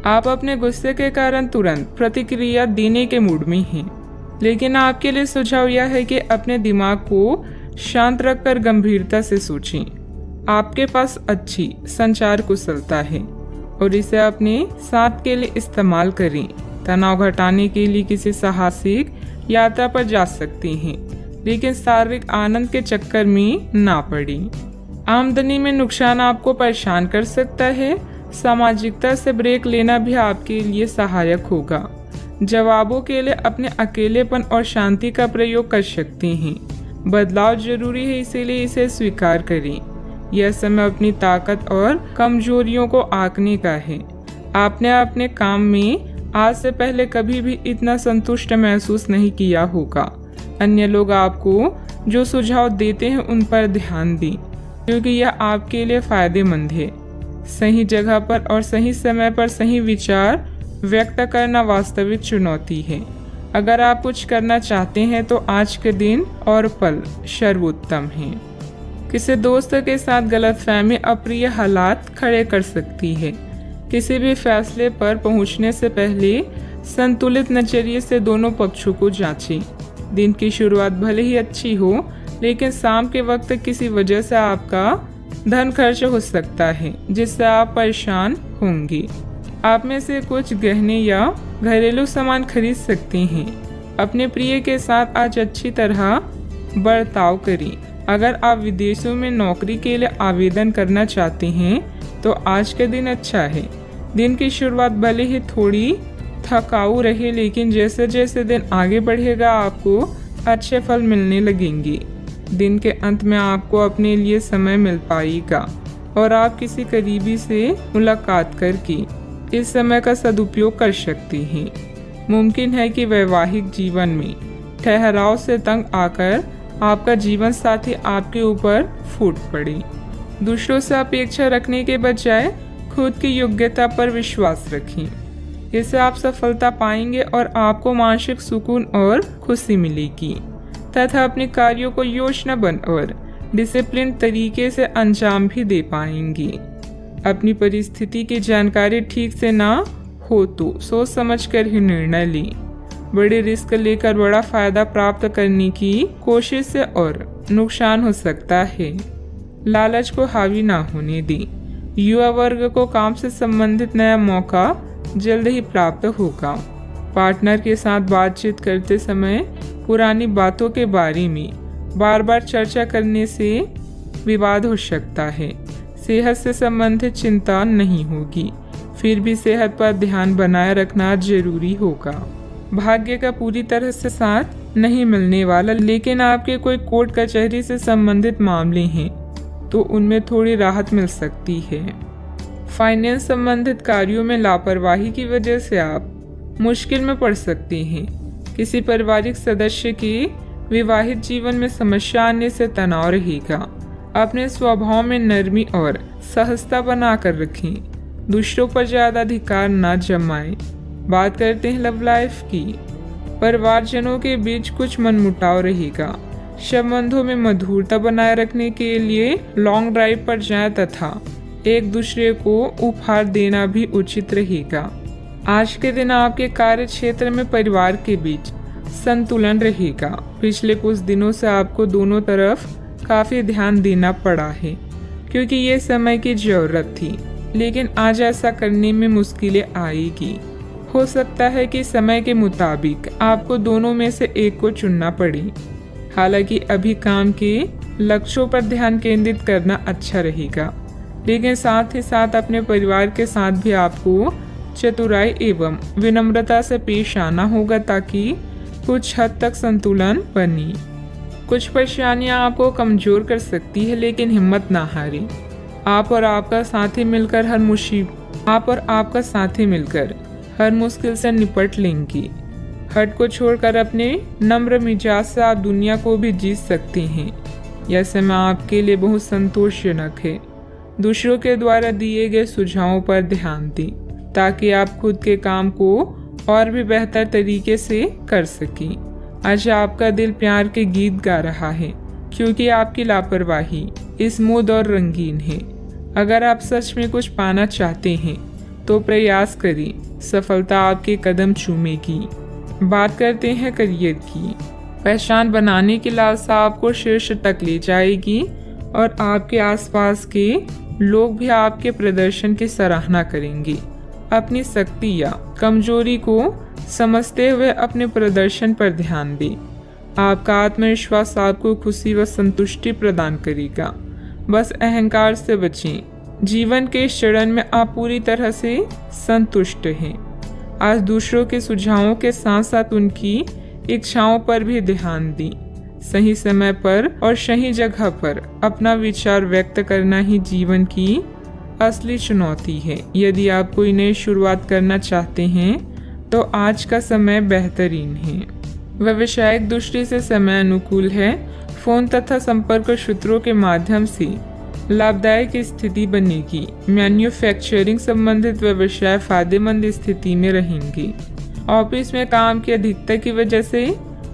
आप अपने गुस्से के कारण तुरंत प्रतिक्रिया देने के मूड में हैं, लेकिन आपके लिए सुझाव यह है कि अपने दिमाग को शांत रखकर गंभीरता से सोचें। आपके पास अच्छी संचार कुशलता है और इसे अपने साथ के लिए इस्तेमाल करें। तनाव घटाने के लिए किसी साहसिक यात्रा पर जा सकते हैं, लेकिन शारीरिक आनंद के चक्कर में ना पड़ें। आमदनी में नुकसान आपको परेशान कर सकता है। सामाजिकता से ब्रेक लेना भी आपके लिए सहायक होगा। जवाबों के लिए अपने अकेलेपन और शांति का प्रयोग कर सकते हैं। बदलाव जरूरी है, इसीलिए इसे स्वीकार करें। यह समय अपनी ताकत और कमजोरियों को आंकने का है। आपने अपने काम में आज से पहले कभी भी इतना संतुष्ट महसूस नहीं किया होगा। अन्य लोग आपको जो सुझाव देते हैं उन पर ध्यान दें, क्योंकि यह आपके लिए फायदेमंद है। सही जगह पर और सही समय पर सही विचार व्यक्त करना वास्तविक चुनौती है। अगर आप कुछ करना चाहते हैं तो आज के दिन और पल सर्वोत्तम है। किसी दोस्त के साथ गलतफहमी अप्रिय हालात खड़े कर सकती है। किसी भी फैसले पर पहुंचने से पहले संतुलित नजरिए से दोनों पक्षों को जांचें। दिन की शुरुआत भले ही अच्छी हो, लेकिन शाम के वक्त किसी वजह से आपका धन खर्च हो सकता है, जिससे आप परेशान होंगे। आप में से कुछ गहने या घरेलू सामान खरीद सकते हैं। अपने प्रिय के साथ आज अच्छी तरह बर्ताव करें। अगर आप विदेशों में नौकरी के लिए आवेदन करना चाहते हैं तो आज का दिन अच्छा है। दिन की शुरुआत भले ही थोड़ी थकाऊ रहे, लेकिन जैसे जैसे दिन आगे बढ़ेगा आपको अच्छे फल मिलने लगेंगे। दिन के अंत में आपको अपने लिए समय मिल पाएगा और आप किसी करीबी से मुलाकात करके इस समय का सदुपयोग कर सकते हैं। मुमकिन है कि वैवाहिक जीवन में ठहराव से तंग आकर आपका जीवन साथी आपके ऊपर फूट पड़े। दूसरों से अपेक्षा रखने के बजाय खुद की योग्यता पर विश्वास रखें। इससे आप सफलता पाएंगे और आपको मानसिक सुकून और खुशी मिलेगी तथा अपने कार्यों को योजनाबद्ध और डिसिप्लिन तरीके से अंजाम भी दे पाएंगी। अपनी परिस्थिति की जानकारी ठीक से ना हो तो सोच समझकर ही निर्णय लें। बड़े रिस्क लेकर बड़ा फायदा प्राप्त करने की कोशिश से और नुकसान हो सकता है। लालच को हावी ना होने दें। युवा वर्ग को काम से संबंधित नया मौका जल्द ही प्राप्त होगा। पार्टनर के साथ बातचीत करते समय पुरानी बातों के बारे में बार बार चर्चा करने से विवाद हो सकता है। सेहत से संबंधित चिंता नहीं होगी, फिर भी सेहत पर ध्यान बनाए रखना जरूरी होगा। भाग्य का पूरी तरह से साथ नहीं मिलने वाला, लेकिन आपके कोई कोर्ट कचहरी से संबंधित मामले हैं तो उनमें थोड़ी राहत मिल सकती है। फाइनेंस संबंधित कार्यों में लापरवाही की वजह से आप मुश्किल में पड़ सकते हैं। किसी पारिवारिक सदस्य के विवाहित जीवन में समस्या आने से तनाव रहेगा। अपने स्वभाव में नरमी और सहजता बनाकर रखें। दूसरों पर ज्यादा अधिकार न जमाएं। बात करते हैं लव लाइफ की। परिवारजनों के बीच कुछ मनमुटाव रहेगा। संबंधों में मधुरता बनाए रखने के लिए लॉन्ग ड्राइव पर जाएं तथा एक दूसरे को उपहार देना भी उचित रहेगा। आज के दिन आपके कार्य क्षेत्र में परिवार के बीच संतुलन रहेगा। पिछले कुछ दिनों से आपको दोनों तरफ काफी ध्यान देना पड़ा है, क्योंकि ये समय की जरूरत थी, लेकिन आज ऐसा करने में मुश्किलें आएगी। हो सकता है कि समय के मुताबिक आपको दोनों में से एक को चुनना पड़े। हालांकि अभी काम के लक्ष्यों पर ध्यान केंद्रित करना अच्छा रहेगा, लेकिन साथ ही साथ अपने परिवार के साथ भी आपको चतुराई एवं विनम्रता से पेश आना होगा ताकि कुछ हद तक संतुलन बने। कुछ परेशानियां आपको कमजोर कर सकती है, लेकिन हिम्मत ना हारें। आप और आपका साथी मिलकर हर मुश्किल से निपट लेंगे। हट को छोड़कर अपने नम्र मिजाज से आप दुनिया को भी जीत सकते हैं। यह समय आपके लिए बहुत संतोषजनक है। दूसरों के द्वारा दिए गए सुझावों पर ध्यान दें ताकि आप खुद के काम को और भी बेहतर तरीके से कर सकें। आज आपका दिल प्यार के गीत गा रहा है, क्योंकि आपकी लापरवाही स्मूथ और रंगीन है। अगर आप सच में कुछ पाना चाहते हैं तो प्रयास करें, सफलता आपके कदम चूमेगी। बात करते हैं करियर की। पहचान बनाने की लालसा आपको शीर्ष तक ले जाएगी और आपके आसपास के लोग भी आपके प्रदर्शन की सराहना करेंगे। अपनी शक्ति या कमजोरी को समझते हुए अपने प्रदर्शन पर ध्यान दें। आपका आत्मविश्वास आपको खुशी व संतुष्टि प्रदान करेगा। बस अहंकार से बचें। जीवन के इस चरण में आप पूरी तरह से संतुष्ट हैं। आज दूसरों के सुझावों के साथ साथ उनकी इच्छाओं पर भी ध्यान दें। सही समय पर और सही जगह पर अपना विचार व्यक्त करना ही जीवन की असली चुनौती है। यदि आप कोई नई शुरुआत करना चाहते हैं तो आज का समय बेहतरीन है। व्यावसायिक दृष्टि से समय अनुकूल है। फोन तथा संपर्क सूत्रों के माध्यम से लाभदायक स्थिति बनेगी। मैन्युफैक्चरिंग संबंधित व्यवसाय फायदेमंद स्थिति में रहेंगे। ऑफिस में काम की अधिकता की वजह से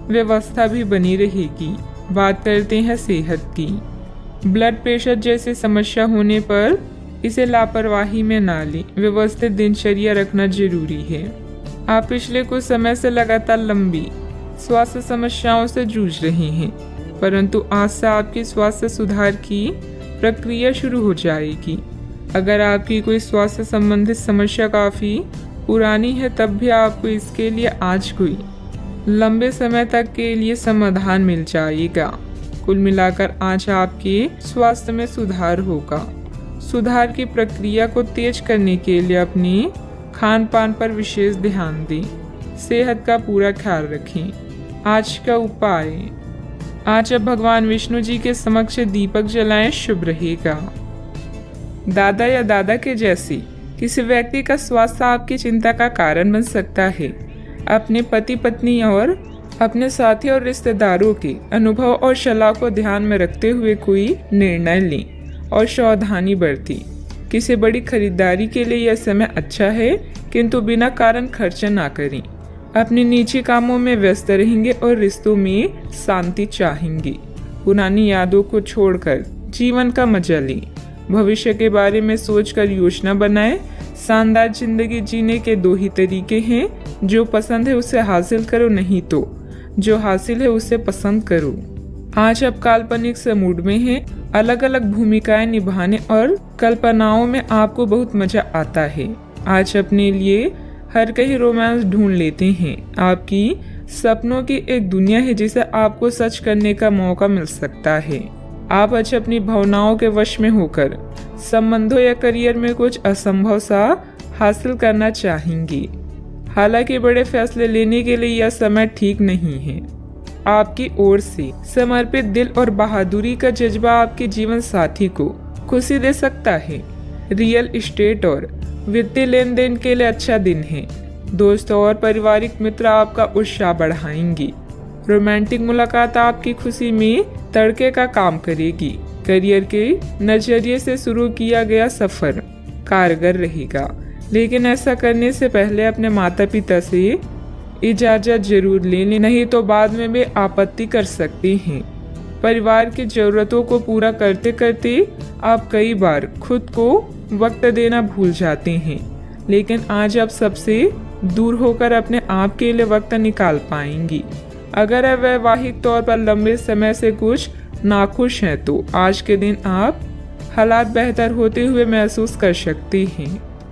व्यवस्था भी बनी रहेगी। बात करते हैं सेहत की। ब्लड प्रेशर जैसी समस्या होने पर इसे लापरवाही में ना लें। व्यवस्थित दिनचर्या रखना जरूरी है। आप पिछले कुछ समय से लगातार लंबी स्वास्थ्य समस्याओं से जूझ रहे हैं, परंतु आज से आपकी स्वास्थ्य सुधार की प्रक्रिया शुरू हो जाएगी। अगर आपकी कोई स्वास्थ्य संबंधित समस्या काफी पुरानी है तब भी आपको इसके लिए आज कोई लंबे समय तक के लिए समाधान मिल जाएगा। कुल मिलाकर आज आपके स्वास्थ्य में सुधार होगा। सुधार की प्रक्रिया को तेज करने के लिए अपने खान पान पर विशेष ध्यान दें। सेहत का पूरा ख्याल रखें। आज का उपाय, आज अब भगवान विष्णु जी के समक्ष दीपक जलाएं, शुभ रहेगा। दादा या दादा के जैसे किसी व्यक्ति का स्वास्थ्य आपकी चिंता का कारण बन सकता है। अपने पति पत्नी और अपने साथी और रिश्तेदारों के अनुभव और सलाह को ध्यान में रखते हुए कोई निर्णय लें और सावधानी बरतें। किसी बड़ी खरीदारी के लिए यह समय अच्छा है, किंतु बिना कारण खर्च ना करें। अपने निजी कामों में व्यस्त रहेंगे और रिश्तों में शांति चाहेंगे। पुरानी यादों को छोड़कर जीवन का मजा लें। भविष्य के बारे में सोचकर योजना बनाएं। शानदार जिंदगी जीने के दो ही तरीके हैं, जो पसंद है उसे हासिल करो, नहीं तो जो हासिल है उसे पसंद करो। आज आप काल्पनिक से मूड में हैं। अलग अलग भूमिकाएं निभाने और कल्पनाओं में आपको बहुत मजा आता है। आज अपने लिए हर कहीं रोमांस ढूंढ लेते हैं। आपकी सपनों की एक दुनिया है जिसे आपको सच करने का मौका मिल सकता है। आप आज अपनी भावनाओं के वश में होकर संबंधों या करियर में कुछ असंभव सा हासिल करना चाहेंगी। हालांकि बड़े फैसले लेने के लिए यह समय ठीक नहीं है। आपकी ओर से समर्पित दिल और बहादुरी का जज्बा आपके जीवन साथी को खुशी दे सकता है। रियल एस्टेट और वित्तीय लेन देन के लिए अच्छा दिन है। दोस्तों और पारिवारिक मित्र आपका उत्साह बढ़ाएंगी। रोमांटिक मुलाकात आपकी खुशी में तड़के का काम करेगी। करियर के नजरिए से शुरू किया गया सफर कारगर रहेगा, लेकिन ऐसा करने से पहले अपने माता पिता से इजाजत जरूर ले लें, नहीं तो बाद में वे आपत्ति कर सकते हैं। परिवार की जरूरतों को पूरा करते करते आप कई बार खुद को वक्त देना भूल जाते हैं, लेकिन आज आप सबसे दूर होकर अपने आप के लिए वक्त निकाल पाएंगी। अगर आप वैवाहिक तौर पर लंबे समय से कुछ नाखुश हैं तो आज के दिन आप हालात बेहतर होते हुए महसूस कर सकते हैं।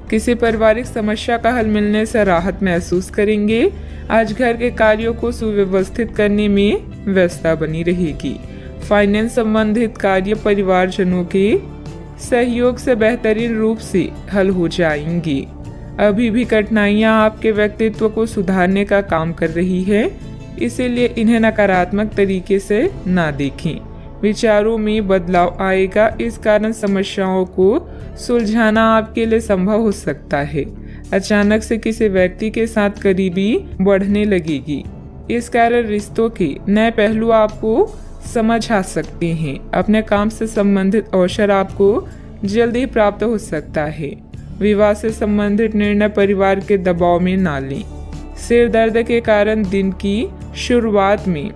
किसी पारिवारिक समस्या का हल मिलने से राहत महसूस करेंगे। आज घर के कार्यों को सुव्यवस्थित करने में व्यस्तता बनी रहेगी। फाइनेंस संबंधित कार्य परिवारजनों के सहयोग से बेहतरीन रूप से हल हो जाएंगी। अभी भी कठिनाइयां आपके व्यक्तित्व को सुधारने का काम कर रही है, इसीलिए इन्हें नकारात्मक तरीके से ना देखें। विचारों में बदलाव आएगा, इस कारण समस्याओं को सुलझाना आपके लिए संभव हो सकता है। अचानक से किसी व्यक्ति के साथ करीबी बढ़ने लगेगी, इस कारण रिश्तों के नए पहलू आपको समझ आ सकते हैं। अपने काम से संबंधित अवसर आपको जल्द ही प्राप्त हो सकता है। विवाह से संबंधित निर्णय परिवार के दबाव में ना लें। सिर दर्द के कारण दिन की शुरुआत में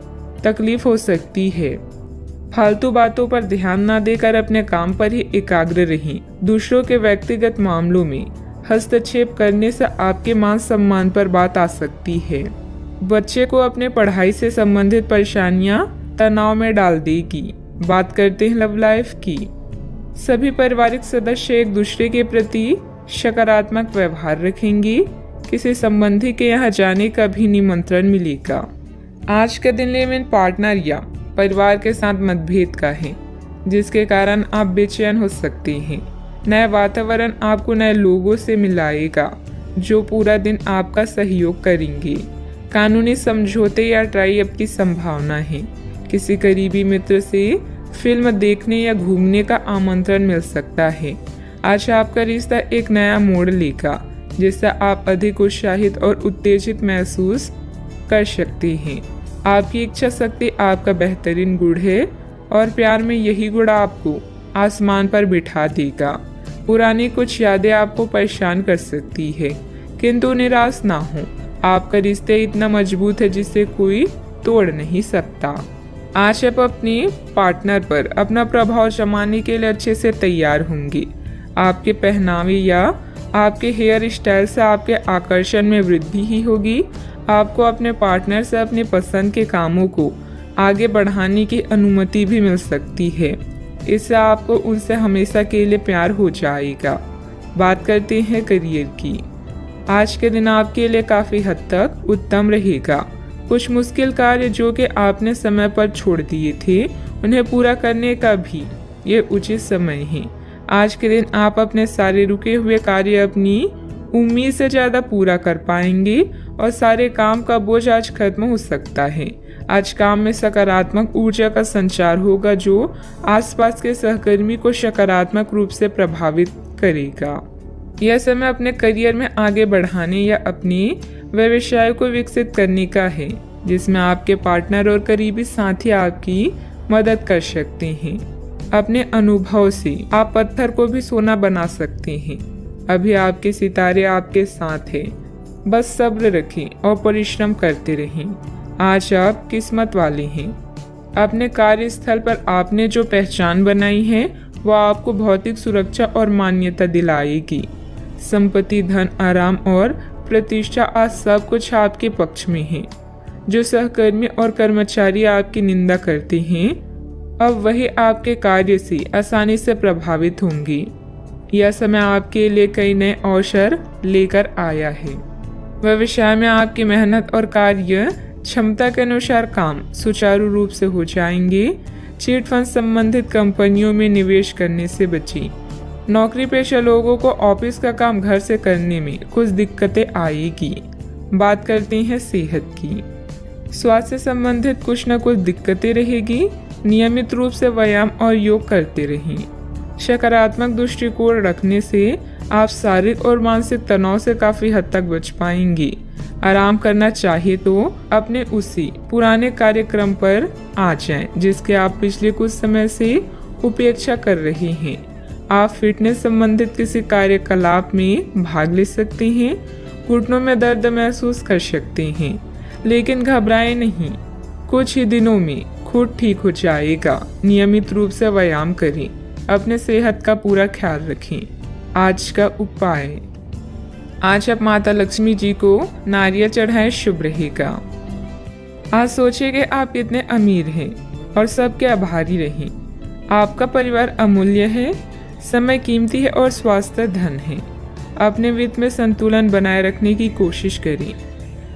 तकलीफ हो सकती है। फालतू बातों पर ध्यान न देकर अपने काम पर ही एकाग्र रहें। दूसरों के व्यक्तिगत मामलों में हस्तक्षेप करने से आपके मान सम्मान पर बात आ सकती है। बच्चे को अपने पढ़ाई से संबंधित परेशानियां तनाव में डाल देगी। बात करते हैं लव लाइफ की। सभी पारिवारिक सदस्य एक दूसरे के प्रति सकारात्मक व्यवहार रखेंगे। किसी संबंधी के यहाँ जाने का भी निमंत्रण मिलेगा। आज का दिन लिव इन पार्टनर या परिवार के साथ मतभेद का है, जिसके कारण आप बेचैन हो सकते हैं। नया वातावरण आपको नए लोगों से मिलाएगा जो पूरा दिन आपका सहयोग करेंगे। कानूनी समझौते या ट्राई अप की संभावना है। किसी करीबी मित्र से फिल्म देखने या घूमने का आमंत्रण मिल सकता है। आज आपका रिश्ता एक नया मोड़ लेगा, जिससे आप अधिक उत्साहित और उत्तेजित महसूस कर सकते हैं। आपकी इच्छा शक्ति आपका बेहतरीन गुण है और प्यार में यही गुण आपको आसमान पर बिठा देगा। पुरानी कुछ यादें आपको परेशान कर सकती है, किंतु निराश ना हो। आपका रिश्ता इतना मजबूत है जिसे कोई तोड़ नहीं सकता। आज आप अपने पार्टनर पर अपना प्रभाव जमाने के लिए अच्छे से तैयार होंगे। आपके पहनावे या आपके हेयर स्टाइल से आपके आकर्षण में वृद्धि ही होगी। आपको अपने पार्टनर से अपने पसंद के कामों को आगे बढ़ाने की अनुमति भी मिल सकती है। इससे आपको उनसे हमेशा के लिए प्यार हो जाएगा। बात करते हैं करियर की। आज के दिन आपके लिए काफ़ी हद तक उत्तम रहेगा। कुछ मुश्किल कार्य जो कि आपने समय पर छोड़ दिए थे, उन्हें पूरा करने का भी ये उचित समय है। आज के दिन आप अपने सारे रुके हुए कार्य अपनी उम्मीद से ज़्यादा पूरा कर पाएंगे और सारे काम का बोझ आज खत्म हो सकता है। आज काम में सकारात्मक ऊर्जा का संचार होगा जो आसपास के सहकर्मी को सकारात्मक रूप से प्रभावित करेगा। यह समय अपने करियर में आगे बढ़ाने या अपने व्यवसाय को विकसित करने का है, जिसमें आपके पार्टनर और करीबी साथी आपकी मदद कर सकते हैं। अपने अनुभव से आप पत्थर को भी सोना बना सकते हैं। अभी आपके सितारे आपके साथ हैं। बस सब्र रखें और परिश्रम करते रहें। आज आप किस्मत वाले हैं। अपने कार्यस्थल पर आपने जो पहचान बनाई है वह आपको भौतिक सुरक्षा और मान्यता दिलाएगी। संपत्ति, धन, आराम और प्रतिष्ठा आज सब कुछ आपके पक्ष में है। जो सहकर्मी और कर्मचारी आपकी निंदा करते हैं, अब वही आपके कार्य से आसानी से प्रभावित होंगे। यह समय आपके लिए कई नए अवसर लेकर आया है। व्यवसाय में आपकी मेहनत और कार्य क्षमता के अनुसार काम सुचारू रूप से हो जाएंगे। चिट फंड संबंधित कंपनियों में निवेश करने से बचें। नौकरी पेशा लोगों को ऑफिस का काम घर से करने में कुछ दिक्कतें आएगी। बात करते हैं सेहत की। स्वास्थ्य से संबंधित कुछ न कुछ दिक्कतें रहेगी। नियमित रूप से व्यायाम और योग करते रहें। सकारात्मक दृष्टिकोण रखने से आप शारीरिक और मानसिक तनाव से काफी हद तक बच पाएंगे। आराम करना चाहिए तो अपने उसी पुराने कार्यक्रम पर आ जाएं, जिसके आप पिछले कुछ समय से उपेक्षा कर रहे हैं। आप फिटनेस संबंधित किसी कार्यकलाप में भाग ले सकते हैं। घुटनों में दर्द महसूस कर सकते हैं, लेकिन घबराएं नहीं, कुछ ही दिनों में खुद ठीक हो जाएगा। नियमित रूप से व्यायाम करें। अपने सेहत का पूरा ख्याल रखें। आज का उपाय, आज आप माता लक्ष्मी जी को नारियल चढ़ाएं, शुभ रहेगा। आज सोचिए कि आप कितने अमीर हैं और सबके आभारी रहें। आपका परिवार अमूल्य है, समय कीमती है और स्वास्थ्य धन है। अपने वित्त में संतुलन बनाए रखने की कोशिश करें।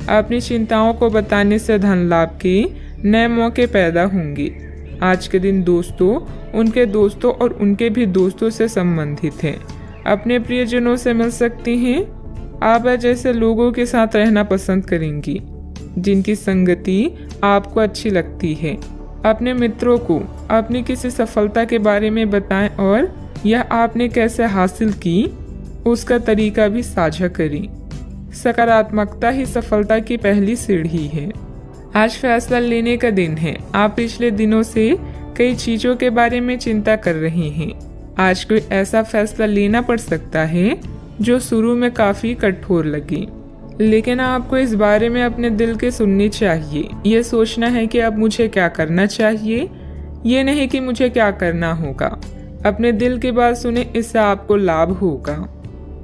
अपनी चिंताओं को बताने से धन लाभ के नए मौके पैदा होंगे। आज के दिन दोस्तों, उनके दोस्तों और उनके भी दोस्तों से संबंधित हैं। अपने प्रियजनों से मिल सकते हैं। आप जैसे लोगों के साथ रहना पसंद करेंगी जिनकी संगति आपको अच्छी लगती है। अपने मित्रों को अपनी किसी सफलता के बारे में बताएं और यह आपने कैसे हासिल की उसका तरीका भी साझा करें। सकारात्मकता ही सफलता की पहली सीढ़ी है। आज फैसला लेने का दिन है। आप पिछले दिनों से कई चीजों के बारे में चिंता कर रहे हैं। आज कोई ऐसा फैसला लेना पड़ सकता है जो शुरू में काफी कठोर लगे, लेकिन आपको इस बारे में अपने दिल के सुननी चाहिए। ये सोचना है कि अब मुझे क्या करना चाहिए, ये नहीं कि मुझे क्या करना होगा। अपने दिल की बात सुने, इससे आपको लाभ होगा।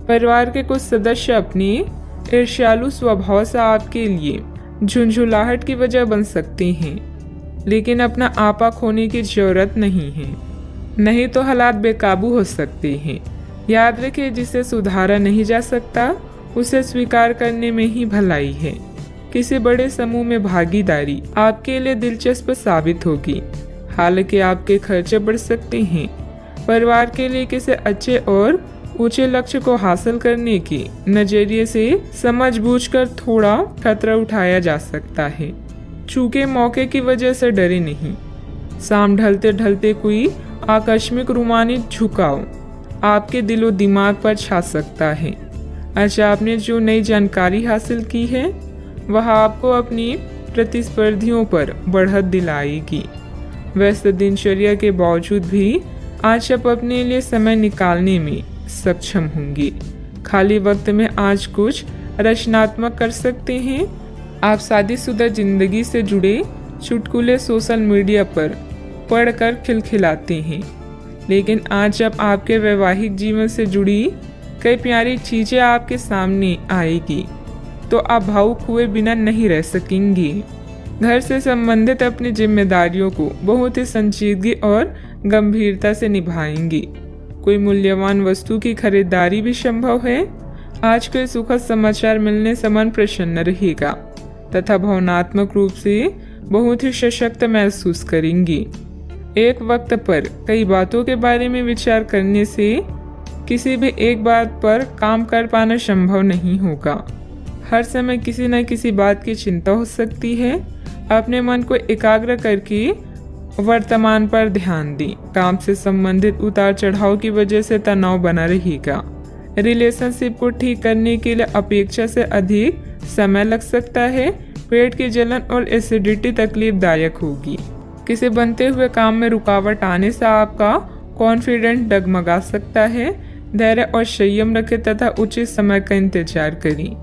परिवार के कुछ सदस्य अपनी ईर्ष्यालु स्वभाव से आपके लिए झुंझुलाहट की वजह बन सकते हैं, लेकिन अपना आपा खोने की जरूरत नहीं है, नहीं तो हालात बेकाबू हो सकते हैं। याद रखें, जिसे सुधारा नहीं जा सकता उसे स्वीकार करने में ही भलाई है। किसी बड़े समूह में भागीदारी आपके लिए दिलचस्प साबित होगी, हालांकि आपके खर्चे बढ़ सकते हैं। परिवार के लिए किसी अच्छे और ऊंचे लक्ष्य को हासिल करने के नजरिए से समझबूझकर थोड़ा खतरा उठाया जा सकता है। चूंकि मौके की वजह से डरे नहीं। शाम ढलते ढलते कोई आकस्मिक रोमांचित झुकाव आपके दिलो दिमाग पर छा सकता है। अच्छा, आपने जो नई जानकारी हासिल की है वह आपको अपनी प्रतिस्पर्धियों पर बढ़त दिलाएगी। व्यस्त दिनचर्या के बावजूद भी आज आप अपने लिए समय निकालने में सक्षम होंगे। खाली वक्त में आज कुछ रचनात्मक कर सकते हैं। आप शादीशुदा जिंदगी से जुड़े चुटकुले सोशल मीडिया पर पढ़कर खिलखिलाते हैं, लेकिन आज जब आपके वैवाहिक जीवन से जुड़ी कई प्यारी चीजें आपके सामने आएगी तो आप भावुक हुए बिना नहीं रह सकेंगे। घर से संबंधित अपनी जिम्मेदारियों को बहुत ही संजीदगी और गंभीरता से निभाएंगे। कोई मूल्यवान वस्तु की खरीदारी भी संभव है। आज कोई सुखद समाचार मिलने से मन प्रसन्न रहेगा तथा भावनात्मक रूप से बहुत ही सशक्त महसूस करेंगे। एक वक्त पर कई बातों के बारे में विचार करने से किसी भी एक बात पर काम कर पाना संभव नहीं होगा। हर समय किसी न किसी बात की चिंता हो सकती है। अपने मन को एकाग्र करके वर्तमान पर ध्यान दें। काम से संबंधित उतार चढ़ाव की वजह से तनाव बना रहेगा। रिलेशनशिप को ठीक करने के लिए अपेक्षा से अधिक समय लग सकता है। पेट की जलन और एसिडिटी तकलीफदायक होगी। किसी बनते हुए काम में रुकावट आने से आपका कॉन्फिडेंस डगमगा सकता है। धैर्य और संयम रखें तथा उचित समय का इंतजार करें।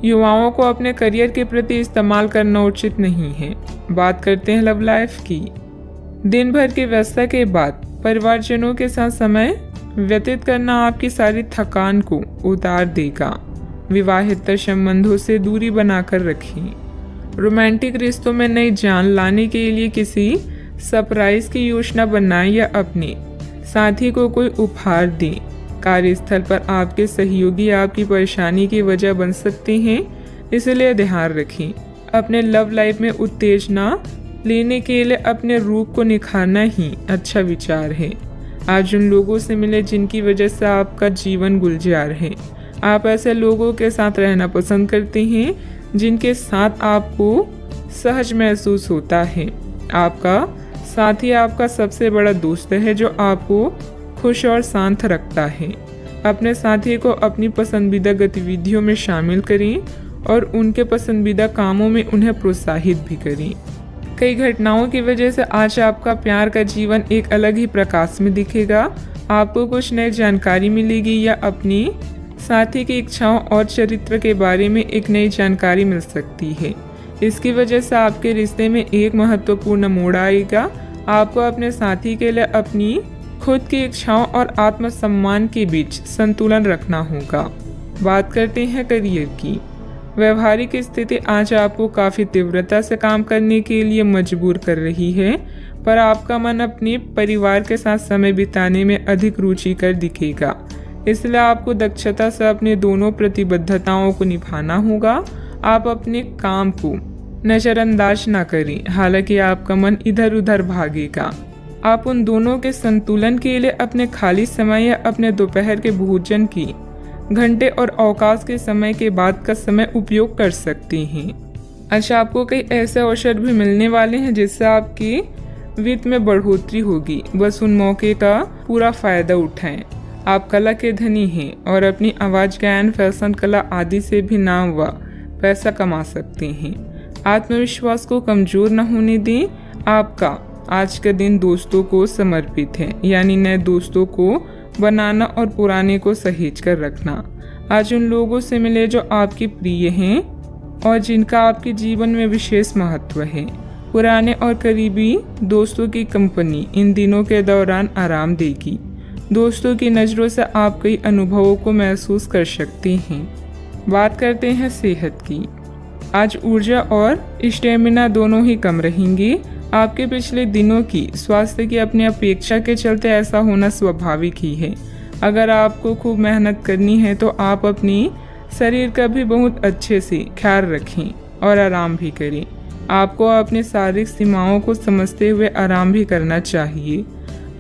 युवाओं को अपने करियर के प्रति इस्तेमाल करना उचित नहीं है। बात करते हैं लव लाइफ की। दिन भर की व्यस्तता के बाद परिवारजनों के साथ समय व्यतीत करना आपकी सारी थकान को उतार देगा। विवाहित संबंधों से दूरी बनाकर रखें। रोमांटिक रिश्तों में नई जान लाने के लिए किसी सरप्राइज की योजना बनाएं या अपने साथी को कोई उपहार दें। कार्यस्थल पर आपके सहयोगी आपकी परेशानी की वजह बन सकते हैं, इसलिए ध्यान रखें। अपने लव लाइफ में उत्तेजना लेने के लिए अपने रूप को निखारना ही अच्छा विचार है। आज उन लोगों से मिले जिनकी वजह से आपका जीवन गुलजार है। आप ऐसे लोगों के साथ रहना पसंद करते हैं जिनके साथ आपको सहज महसूस होता है। आपका साथी आपका सबसे बड़ा दोस्त है जो आपको खुश और शांत रखता है। अपने साथी को अपनी पसंदीदा गतिविधियों में शामिल करें और उनके पसंदीदा कामों में उन्हें प्रोत्साहित भी करें। कई घटनाओं की वजह से आज आपका प्यार का जीवन एक अलग ही प्रकाश में दिखेगा। आपको कुछ नई जानकारी मिलेगी या अपनी साथी की इच्छाओं और चरित्र के बारे में एक नई जानकारी मिल सकती है। इसकी वजह से आपके रिश्ते में एक महत्वपूर्ण मोड़ आएगा। आपको अपने साथी के लिए अपनी खुद की इच्छाओं और आत्मसम्मान के बीच संतुलन रखना होगा। बात करते हैं करियर की। व्यवहारिक स्थिति आज आपको काफ़ी तीव्रता से काम करने के लिए मजबूर कर रही है, पर आपका मन अपने परिवार के साथ समय बिताने में अधिक रुचिकर दिखेगा। इसलिए आपको दक्षता से अपने दोनों प्रतिबद्धताओं को निभाना होगा। आप अपने काम को नजरअंदाज ना करें, हालांकि आपका मन इधर उधर भागेगा। आप उन दोनों के संतुलन के लिए अपने खाली समय या अपने दोपहर के भोजन की घंटे और अवकाश के समय के बाद का समय उपयोग कर सकते हैं। अच्छा, आपको कई ऐसे अवसर भी मिलने वाले हैं जिससे आपकी वित्त में बढ़ोतरी होगी। बस उन मौके का पूरा फायदा उठाएं। आप कला के धनी हैं और अपनी आवाज, गायन, फैशन, कला आदि से भी नाम व पैसा कमा सकते हैं। आत्मविश्वास को कमजोर न होने दें। आपका आज का दिन दोस्तों को समर्पित है, यानी नए दोस्तों को बनाना और पुराने को सहेज कर रखना। आज उन लोगों से मिले जो आपके प्रिय हैं और जिनका आपके जीवन में विशेष महत्व है। पुराने और करीबी दोस्तों की कंपनी इन दिनों के दौरान आराम देगी। दोस्तों की नज़रों से आप कई अनुभवों को महसूस कर सकते हैं। बात करते हैं सेहत की। आज ऊर्जा और स्टेमिना दोनों ही कम रहेंगी। आपके पिछले दिनों की स्वास्थ्य की अपनी अपेक्षा के चलते ऐसा होना स्वाभाविक ही है। अगर आपको खूब मेहनत करनी है तो आप अपनी शरीर का भी बहुत अच्छे से ख्याल रखें और आराम भी करें। आपको अपनी शारीरिक सीमाओं को समझते हुए आराम भी करना चाहिए।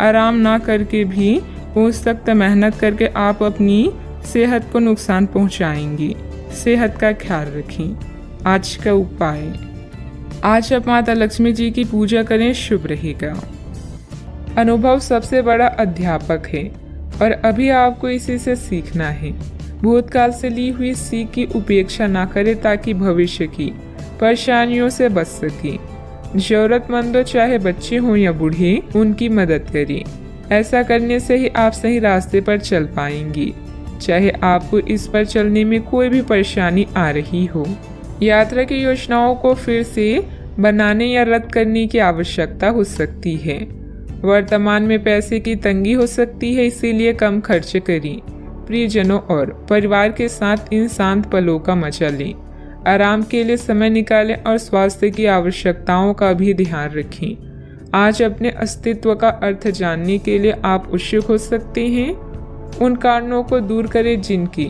आराम ना करके भी हो सख्त मेहनत करके आप अपनी सेहत को नुकसान पहुंचाएंगी। सेहत का ख्याल रखें। आज का उपाय, आज आप माता लक्ष्मी जी की पूजा करें, शुभ रहेगा। अनुभव सबसे बड़ा अध्यापक है और अभी आपको इसी से सीखना है। भूतकाल से ली हुई सीख की उपेक्षा ना करें ताकि भविष्य की परेशानियों से बच सके। जरूरतमंदों चाहे बच्चे हों या बूढ़े, उनकी मदद करें। ऐसा करने से ही आप सही रास्ते पर चल पाएंगी, चाहे आपको इस पर चलने में कोई भी परेशानी आ रही हो। यात्रा की योजनाओं को फिर से बनाने या रद्द करने की आवश्यकता हो सकती है। वर्तमान में पैसे की तंगी हो सकती है, इसीलिए कम खर्च करें। प्रियजनों और परिवार के साथ इन शांत पलों का मजा लें। आराम के लिए समय निकालें और स्वास्थ्य की आवश्यकताओं का भी ध्यान रखें। आज अपने अस्तित्व का अर्थ जानने के लिए आप उत्सुक हो सकते हैं। उन कारणों को दूर करें जिनके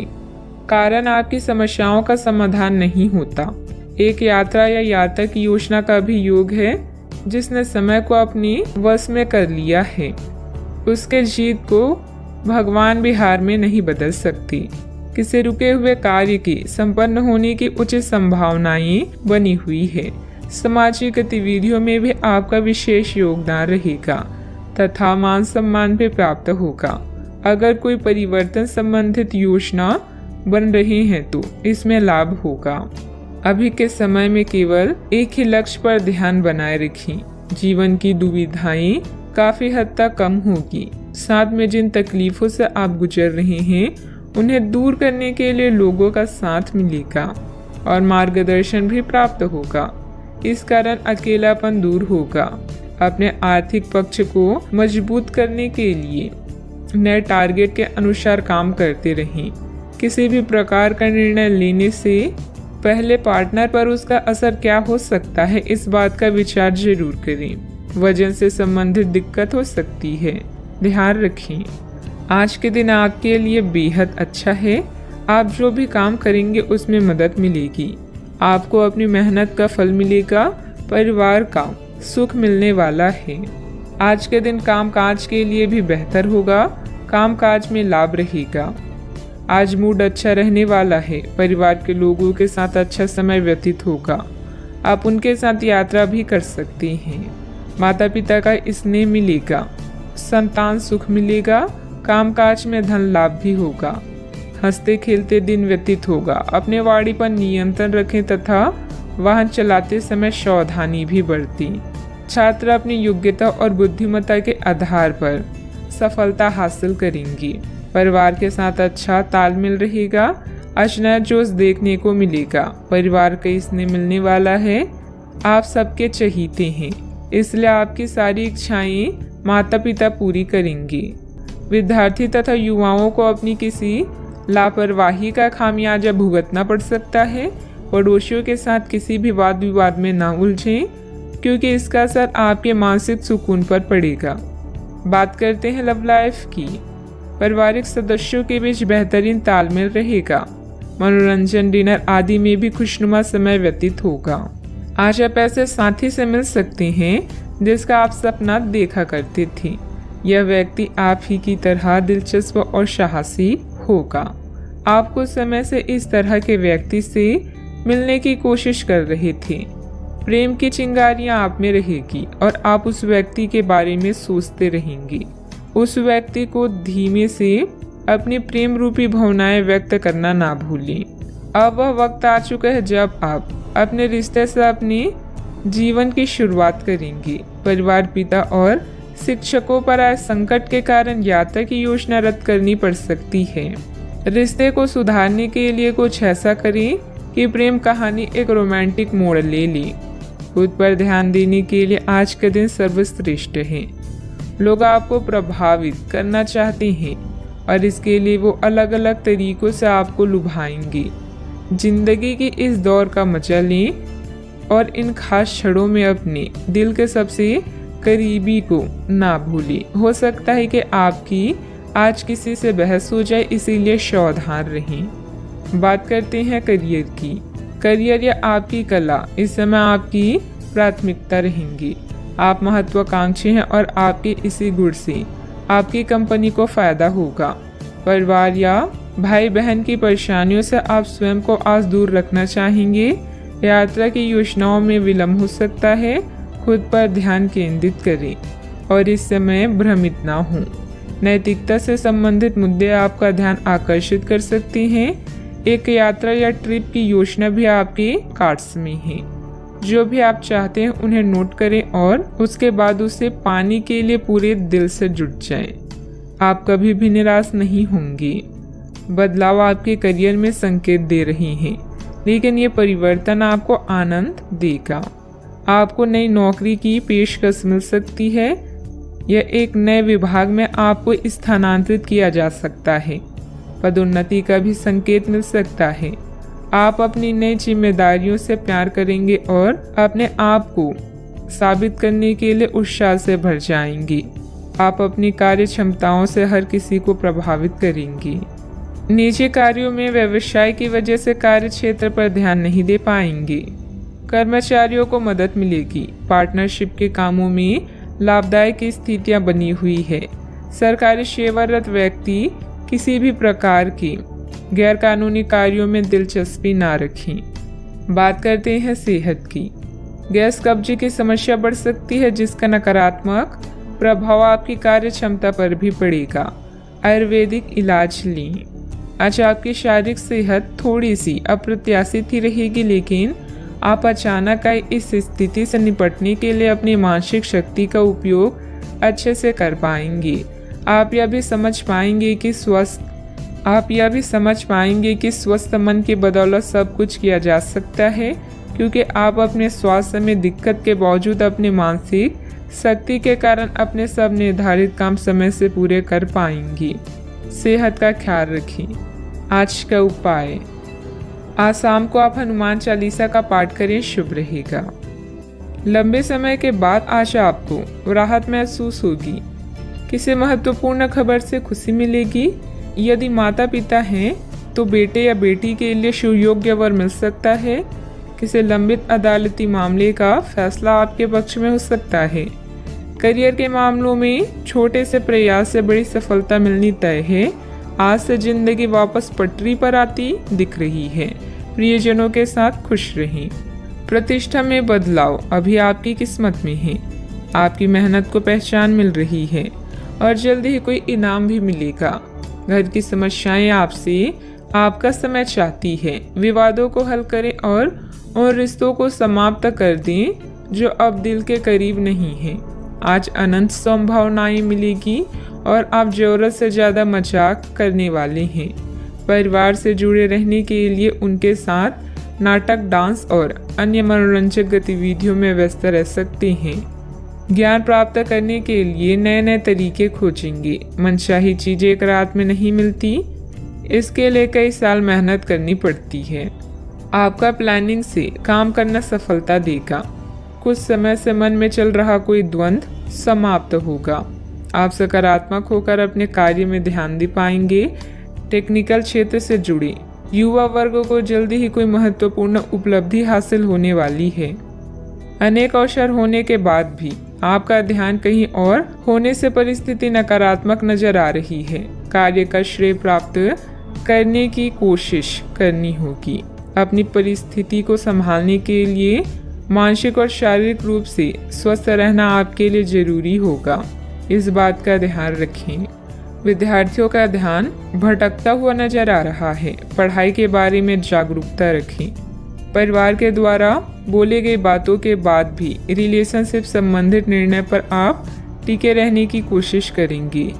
कारण आपकी समस्याओं का समाधान नहीं होता। एक यात्रा या यात्रा की योजना का भी योग है जिसने समय को अपने वश में कर लिया है। उसके जीत को भगवान भी हार में नहीं बदल सकती। किसी रुके हुए कार्य की संपन्न होने की उचित संभावनाएं बनी हुई है। सामाजिक गतिविधियों में भी आपका विशेष योगदान रहेगा तथा मान सम्मान भी प्राप्त होगा। अगर कोई परिवर्तन संबंधित योजना बन रही है तो इसमें लाभ होगा। अभी के समय में केवल एक ही लक्ष्य पर ध्यान बनाए रखें। जीवन की दुविधाएं काफी हद तक कम होगी। साथ में जिन तकलीफों से आप गुजर रहे हैं उन्हें दूर करने के लिए लोगों का साथ मिलेगा और मार्गदर्शन भी प्राप्त होगा। इस कारण अकेलापन दूर होगा। अपने आर्थिक पक्ष को मजबूत करने के लिए नए टारगेट के अनुसार काम करते रहें। किसी भी प्रकार का निर्णय लेने से पहले पार्टनर पर उसका असर क्या हो सकता है, इस बात का विचार जरूर करें। वजन से संबंधित दिक्कत हो सकती है, ध्यान रखें। आज के दिन आपके लिए बेहद अच्छा है। आप जो भी काम करेंगे उसमें मदद मिलेगी। आपको अपनी मेहनत का फल मिलेगा। परिवार का सुख मिलने वाला है। आज के दिन कामकाज के लिए भी बेहतर होगा। कामकाज में लाभ रहेगा। आज मूड अच्छा रहने वाला है। परिवार के लोगों के साथ अच्छा समय व्यतीत होगा। आप उनके साथ यात्रा भी कर सकते हैं। माता पिता का स्नेह मिलेगा। संतान सुख मिलेगा। कामकाज में धन लाभ भी होगा। हंसते खेलते दिन व्यतीत होगा। अपने वाणी पर नियंत्रण रखें तथा वाहन चलाते समय सावधानी भी बरतें। छात्र अपनी योग्यता और बुद्धिमत्ता के आधार पर सफलता हासिल करेंगे। परिवार के साथ अच्छा तालमेल रहेगा। आज नया जोश देखने को मिलेगा। परिवार का स्नेह मिलने वाला है। आप सबके चहीते हैं, इसलिए आपकी सारी इच्छाएं माता पिता पूरी करेंगे। विद्यार्थी तथा युवाओं को अपनी किसी लापरवाही का खामियाजा भुगतना पड़ सकता है। पड़ोसियों के साथ किसी भी वाद विवाद में ना उलझें, क्योंकि इसका असर आपके मानसिक सुकून पर पड़ेगा। बात करते हैं लव लाइफ की। पारिवारिक सदस्यों के बीच बेहतरीन तालमेल रहेगा। मनोरंजन, डिनर आदि में भी खुशनुमा समय व्यतीत होगा। आज आप ऐसे साथी से मिल सकते हैं जिसका आप सपना देखा करते थे। यह व्यक्ति आप ही की तरह दिलचस्प और साहसी होगा। आप कुछ समय से इस तरह के व्यक्ति से मिलने की कोशिश कर रहे थे। प्रेम की चिंगारियां आप में रहेगी और आप उस व्यक्ति के बारे में सोचते रहेंगे। उस व्यक्ति को धीमे से अपनी प्रेम रूपी भावनाएं व्यक्त करना ना भूलें। अब वह वक्त आ चुका है जब आप अपने रिश्ते से अपने जीवन की शुरुआत करेंगे। परिवार, पिता और शिक्षकों पर आए संकट के कारण यात्रा की योजना रद्द करनी पड़ सकती है। रिश्ते को सुधारने के लिए कुछ ऐसा करें कि प्रेम कहानी एक रोमांटिक मोड़ ले ले। खुद पर ध्यान देने के लिए आज का दिन सर्वश्रेष्ठ है। लोग आपको प्रभावित करना चाहते हैं और इसके लिए वो अलग अलग तरीकों से आपको लुभाएंगे। जिंदगी की इस दौर का मजा लें और इन खास क्षणों में अपने दिल के सबसे करीबी को ना भूलें। हो सकता है कि आपकी आज किसी से बहस हो जाए, इसीलिए सावधान रहें। बात करते हैं करियर की। करियर या आपकी कला इस समय आपकी प्राथमिकता रहेंगी। आप महत्वाकांक्षी हैं और आपके इसी गुण से आपकी कंपनी को फायदा होगा। परिवार या भाई बहन की परेशानियों से आप स्वयं को आज दूर रखना चाहेंगे। यात्रा की योजनाओं में विलंब हो सकता है। खुद पर ध्यान केंद्रित करें और इस समय भ्रमित ना हों। नैतिकता से संबंधित मुद्दे आपका ध्यान आकर्षित कर सकते हैं। एक यात्रा या ट्रिप की योजना भी आपके कार्ड्स में है। जो भी आप चाहते हैं उन्हें नोट करें और उसके बाद उसे पाने के लिए पूरे दिल से जुट जाएं। आप कभी भी निराश नहीं होंगे। बदलाव आपके करियर में संकेत दे रहे हैं, लेकिन ये परिवर्तन आपको आनंद देगा। आपको नई नौकरी की पेशकश मिल सकती है या एक नए विभाग में आपको स्थानांतरित किया जा सकता है। पदोन्नति का भी संकेत मिल सकता है। आप अपनी नई जिम्मेदारियों से प्यार करेंगे और अपने आप को साबित करने के लिए उत्साह से भर जाएंगे। आप अपनी कार्य क्षमताओं से हर किसी को प्रभावित करेंगे। निजी कार्यों में व्यवसाय की वजह से कार्य क्षेत्र पर ध्यान नहीं दे पाएंगे। कर्मचारियों को मदद मिलेगी। पार्टनरशिप के कामों में लाभदायक स्थितियां बनी हुई है। सरकारी सेवारत व्यक्ति किसी भी प्रकार के गैरकानूनी कार्यों में दिलचस्पी ना रखें। बात करते हैं सेहत की। गैस कब्जे की समस्या बढ़ सकती है, जिसका नकारात्मक प्रभाव आपकी कार्य क्षमता पर भी पड़ेगा। आयुर्वेदिक इलाज लें। आज आपकी शारीरिक सेहत थोड़ी सी अप्रत्याशित ही रहेगी, लेकिन आप अचानक आई इस स्थिति से निपटने के लिए अपनी मानसिक शक्ति का उपयोग अच्छे से कर पाएंगे। आप यह भी समझ पाएंगे कि स्वस्थ मन की बदौलत सब कुछ किया जा सकता है, क्योंकि आप अपने स्वास्थ्य में दिक्कत के बावजूद अपनी मानसिक शक्ति के कारण अपने सब निर्धारित काम समय से पूरे कर पाएंगी। सेहत का ख्याल रखें। आज का उपाय, आज शाम को आप हनुमान चालीसा का पाठ करें, शुभ रहेगा। लंबे समय के बाद आज आपको राहत महसूस होगी। किसी महत्वपूर्ण खबर से खुशी मिलेगी। यदि माता पिता हैं तो बेटे या बेटी के लिए सुयोग्य वर मिल सकता है। किसी लंबित अदालती मामले का फैसला आपके पक्ष में हो सकता है। करियर के मामलों में छोटे से प्रयास से बड़ी सफलता मिलनी तय है। आज से जिंदगी वापस पटरी पर आती दिख रही है। प्रियजनों के साथ खुश रहें। प्रतिष्ठा में बदलाव अभी आपकी किस्मत में है। आपकी मेहनत को पहचान मिल रही है और जल्दी ही कोई इनाम भी मिलेगा। घर की समस्याएं आपसे आपका समय चाहती है। विवादों को हल करें और उन रिश्तों को समाप्त कर दें जो अब दिल के करीब नहीं है। आज अनंत संभावनाएं मिलेगी और आप जरूरत से ज़्यादा मजाक करने वाले हैं। परिवार से जुड़े रहने के लिए उनके साथ नाटक, डांस और अन्य मनोरंजक गतिविधियों में व्यस्त रह सकते हैं। ज्ञान प्राप्त करने के लिए नए नए तरीके खोजेंगे। मनचाही चीजें एक रात में नहीं मिलती, इसके लिए कई साल मेहनत करनी पड़ती है। आपका प्लानिंग से काम करना सफलता देगा। कुछ समय से मन में चल रहा कोई द्वंद्व समाप्त होगा। आप सकारात्मक होकर अपने कार्य में ध्यान दे पाएंगे। टेक्निकल क्षेत्र से जुड़े युवा वर्ग को जल्दी ही कोई महत्वपूर्ण उपलब्धि हासिल होने वाली है। अनेक अवसर होने के बाद भी आपका ध्यान कहीं और होने से परिस्थिति नकारात्मक नजर आ रही है। कार्य का श्रेय प्राप्त करने की कोशिश करनी होगी। अपनी परिस्थिति को संभालने के लिए मानसिक और शारीरिक रूप से स्वस्थ रहना आपके लिए जरूरी होगा। इस बात का ध्यान रखें। विद्यार्थियों का ध्यान भटकता हुआ नजर आ रहा है। पढ़ाई के बारे में जागरूकता रखें। परिवार के द्वारा बोले गई बातों के बाद भी रिलेशनशिप संबंधित निर्णय पर आप टिके रहने की कोशिश करेंगे।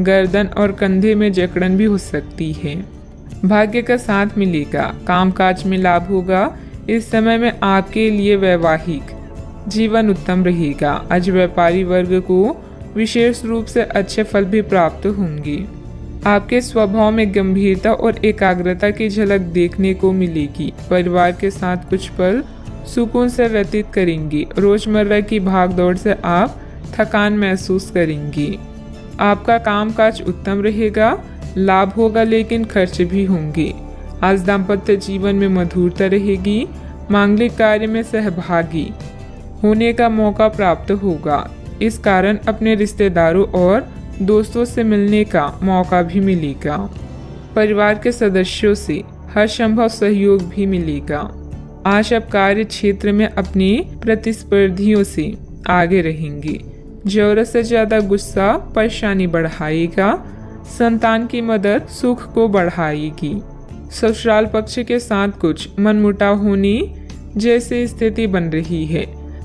गर्दन और कंधे में जकड़न भी हो सकती है। भाग्य का साथ मिलेगा। कामकाज में लाभ होगा। इस समय में आपके लिए वैवाहिक जीवन उत्तम रहेगा। आज व्यापारी वर्ग को विशेष रूप से अच्छे फल भी प्राप्त होंगे। आपके स्वभाव में गंभीरता और एकाग्रता की झलक देखने को मिलेगी। परिवार के साथ कुछ पल सुकून से व्यतीत करेंगे। रोजमर्रा की भागदौड़ से आप थकान महसूस करेंगे। आपका कामकाज उत्तम रहेगा, लाभ होगा लेकिन खर्च भी होंगे। आज दाम्पत्य जीवन में मधुरता रहेगी। मांगलिक कार्य में सहभागी होने का मौका प्राप्त होगा। इस कारण अपने रिश्तेदारों और दोस्तों से मिलने का मौका भी मिलेगा। परिवार के सदस्यों से हर संभव सहयोग भी मिलेगा। आज आप कार्य क्षेत्र में अपने प्रतिस्पर्धियों से आगे रहेंगे। जरूरत से ज्यादा गुस्सा परेशानी बढ़ाएगा। संतान की मदद सुख को बढ़ाएगी। ससुराल पक्ष के साथ कुछ मनमुटाव होने जैसी स्थिति बन रही है।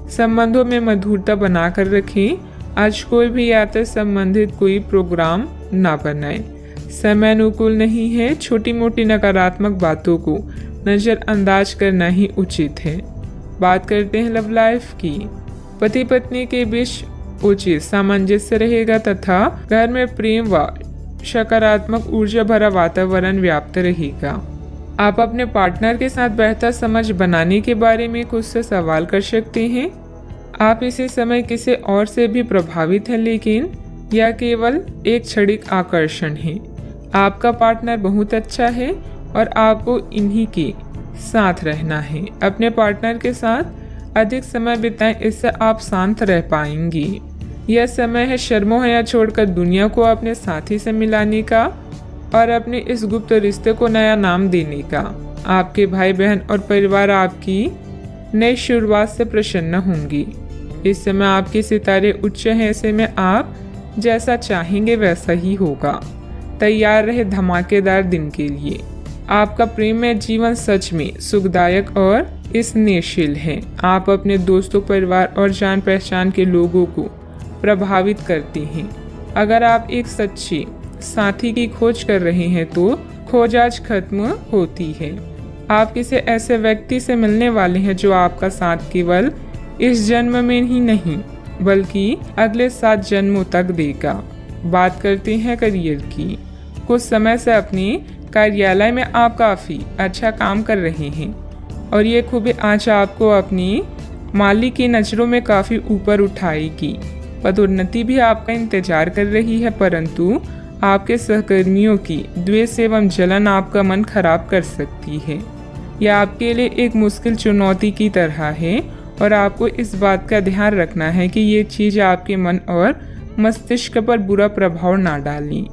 संबंधों में मधुरता बनाकर रखें। आज कोई भी यात्रा संबंधित कोई प्रोग्राम ना बनाएं। समय अनुकूल नहीं है। छोटी मोटी नकारात्मक बातों को नजरअंदाज करना ही उचित है। बात करते हैं लव लाइफ की। पति पत्नी के बीच उचित सामंजस्य रहेगा तथा घर में प्रेम व सकारात्मक ऊर्जा भरा वातावरण व्याप्त रहेगा। आप अपने पार्टनर के साथ बेहतर समझ बनाने के बारे में कुछ से सवाल कर सकते हैं। आप इसी समय किसी और से भी प्रभावित हैं, लेकिन यह केवल एक क्षणिक आकर्षण है। आपका पार्टनर बहुत अच्छा है और आपको इन्हीं के साथ रहना है। अपने पार्टनर के साथ अधिक समय बिताएं, इससे आप शांत रह पाएंगे। यह समय है शर्मोहया छोड़कर दुनिया को अपने साथी से मिलाने का और अपने इस गुप्त रिश्ते को नया नाम देने का। आपके भाई बहन और परिवार आपकी नई शुरुआत से प्रसन्न होंगी। इस समय आपके सितारे उच्च हैं, ऐसे में आप जैसा चाहेंगे वैसा ही होगा। तैयार रहे धमाकेदार दिन के लिए। आपका प्रेम में जीवन सच में सुखदायक और स्नेहशील है। आप अपने दोस्तों, परिवार और जान पहचान के लोगों को प्रभावित करते हैं। अगर आप एक सच्चे साथी की खोज कर रहे हैं तो खोज आज खत्म होती है। आप किसी ऐसे व्यक्ति से मिलने वाले हैं जो आपका साथ केवल इस जन्म में ही नहीं बल्कि अगले 7 जन्मों तक देगा। बात करते हैं करियर की। कुछ समय से अपने कार्यालय में आप काफ़ी अच्छा काम कर रहे हैं और ये खूबी आज आपको अपनी मालिक की नज़रों में काफ़ी ऊपर उठाएगी। पदोन्नति भी आपका इंतजार कर रही है, परंतु आपके सहकर्मियों की द्वेष एवं जलन आपका मन खराब कर सकती है। यह आपके लिए एक मुश्किल चुनौती की तरह है और आपको इस बात का ध्यान रखना है कि ये चीज़ आपके मन और मस्तिष्क पर बुरा प्रभाव ना डालें।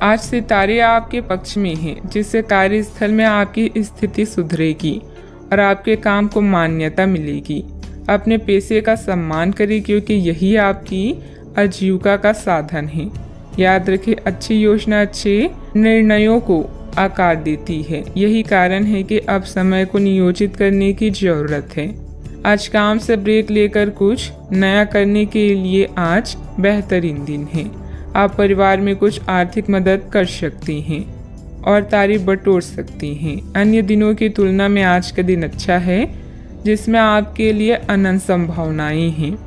आज सितारे आपके पक्ष में हैं, जिससे कार्यस्थल में आपकी स्थिति सुधरेगी और आपके काम को मान्यता मिलेगी। अपने पेशे का सम्मान करें क्योंकि यही आपकी आजीविका का साधन है। याद रखें, अच्छी योजना अच्छे निर्णयों को आकार देती है। यही कारण है कि अब समय को नियोजित करने की जरूरत है। आज काम से ब्रेक लेकर कुछ नया करने के लिए आज बेहतरीन दिन है। आप परिवार में कुछ आर्थिक मदद कर सकती हैं और तारीफ बटोर सकती हैं। अन्य दिनों की तुलना में आज का दिन अच्छा है, जिसमें आपके लिए अनंत संभावनाएं हैं।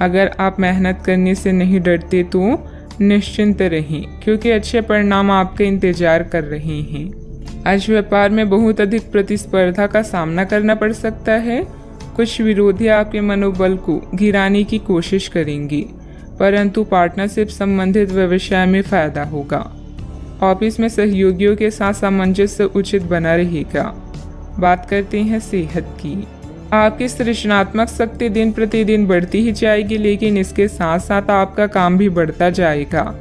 अगर आप मेहनत करने से नहीं डरते तो निश्चिंत रहें, क्योंकि अच्छे परिणाम आपका इंतजार कर रहे हैं। आज व्यापार में बहुत अधिक प्रतिस्पर्धा का सामना करना पड़ सकता है। कुछ विरोधी आपके मनोबल को गिराने की कोशिश करेंगे, परंतु पार्टनरशिप संबंधित व्यवसाय में फायदा होगा। ऑफिस में सहयोगियों के साथ सामंजस्य उचित बना रहेगा। बात करते हैं सेहत की। आपकी सृजनात्मक शक्ति दिन प्रतिदिन बढ़ती ही जाएगी, लेकिन इसके साथ साथ आपका काम भी बढ़ता जाएगा।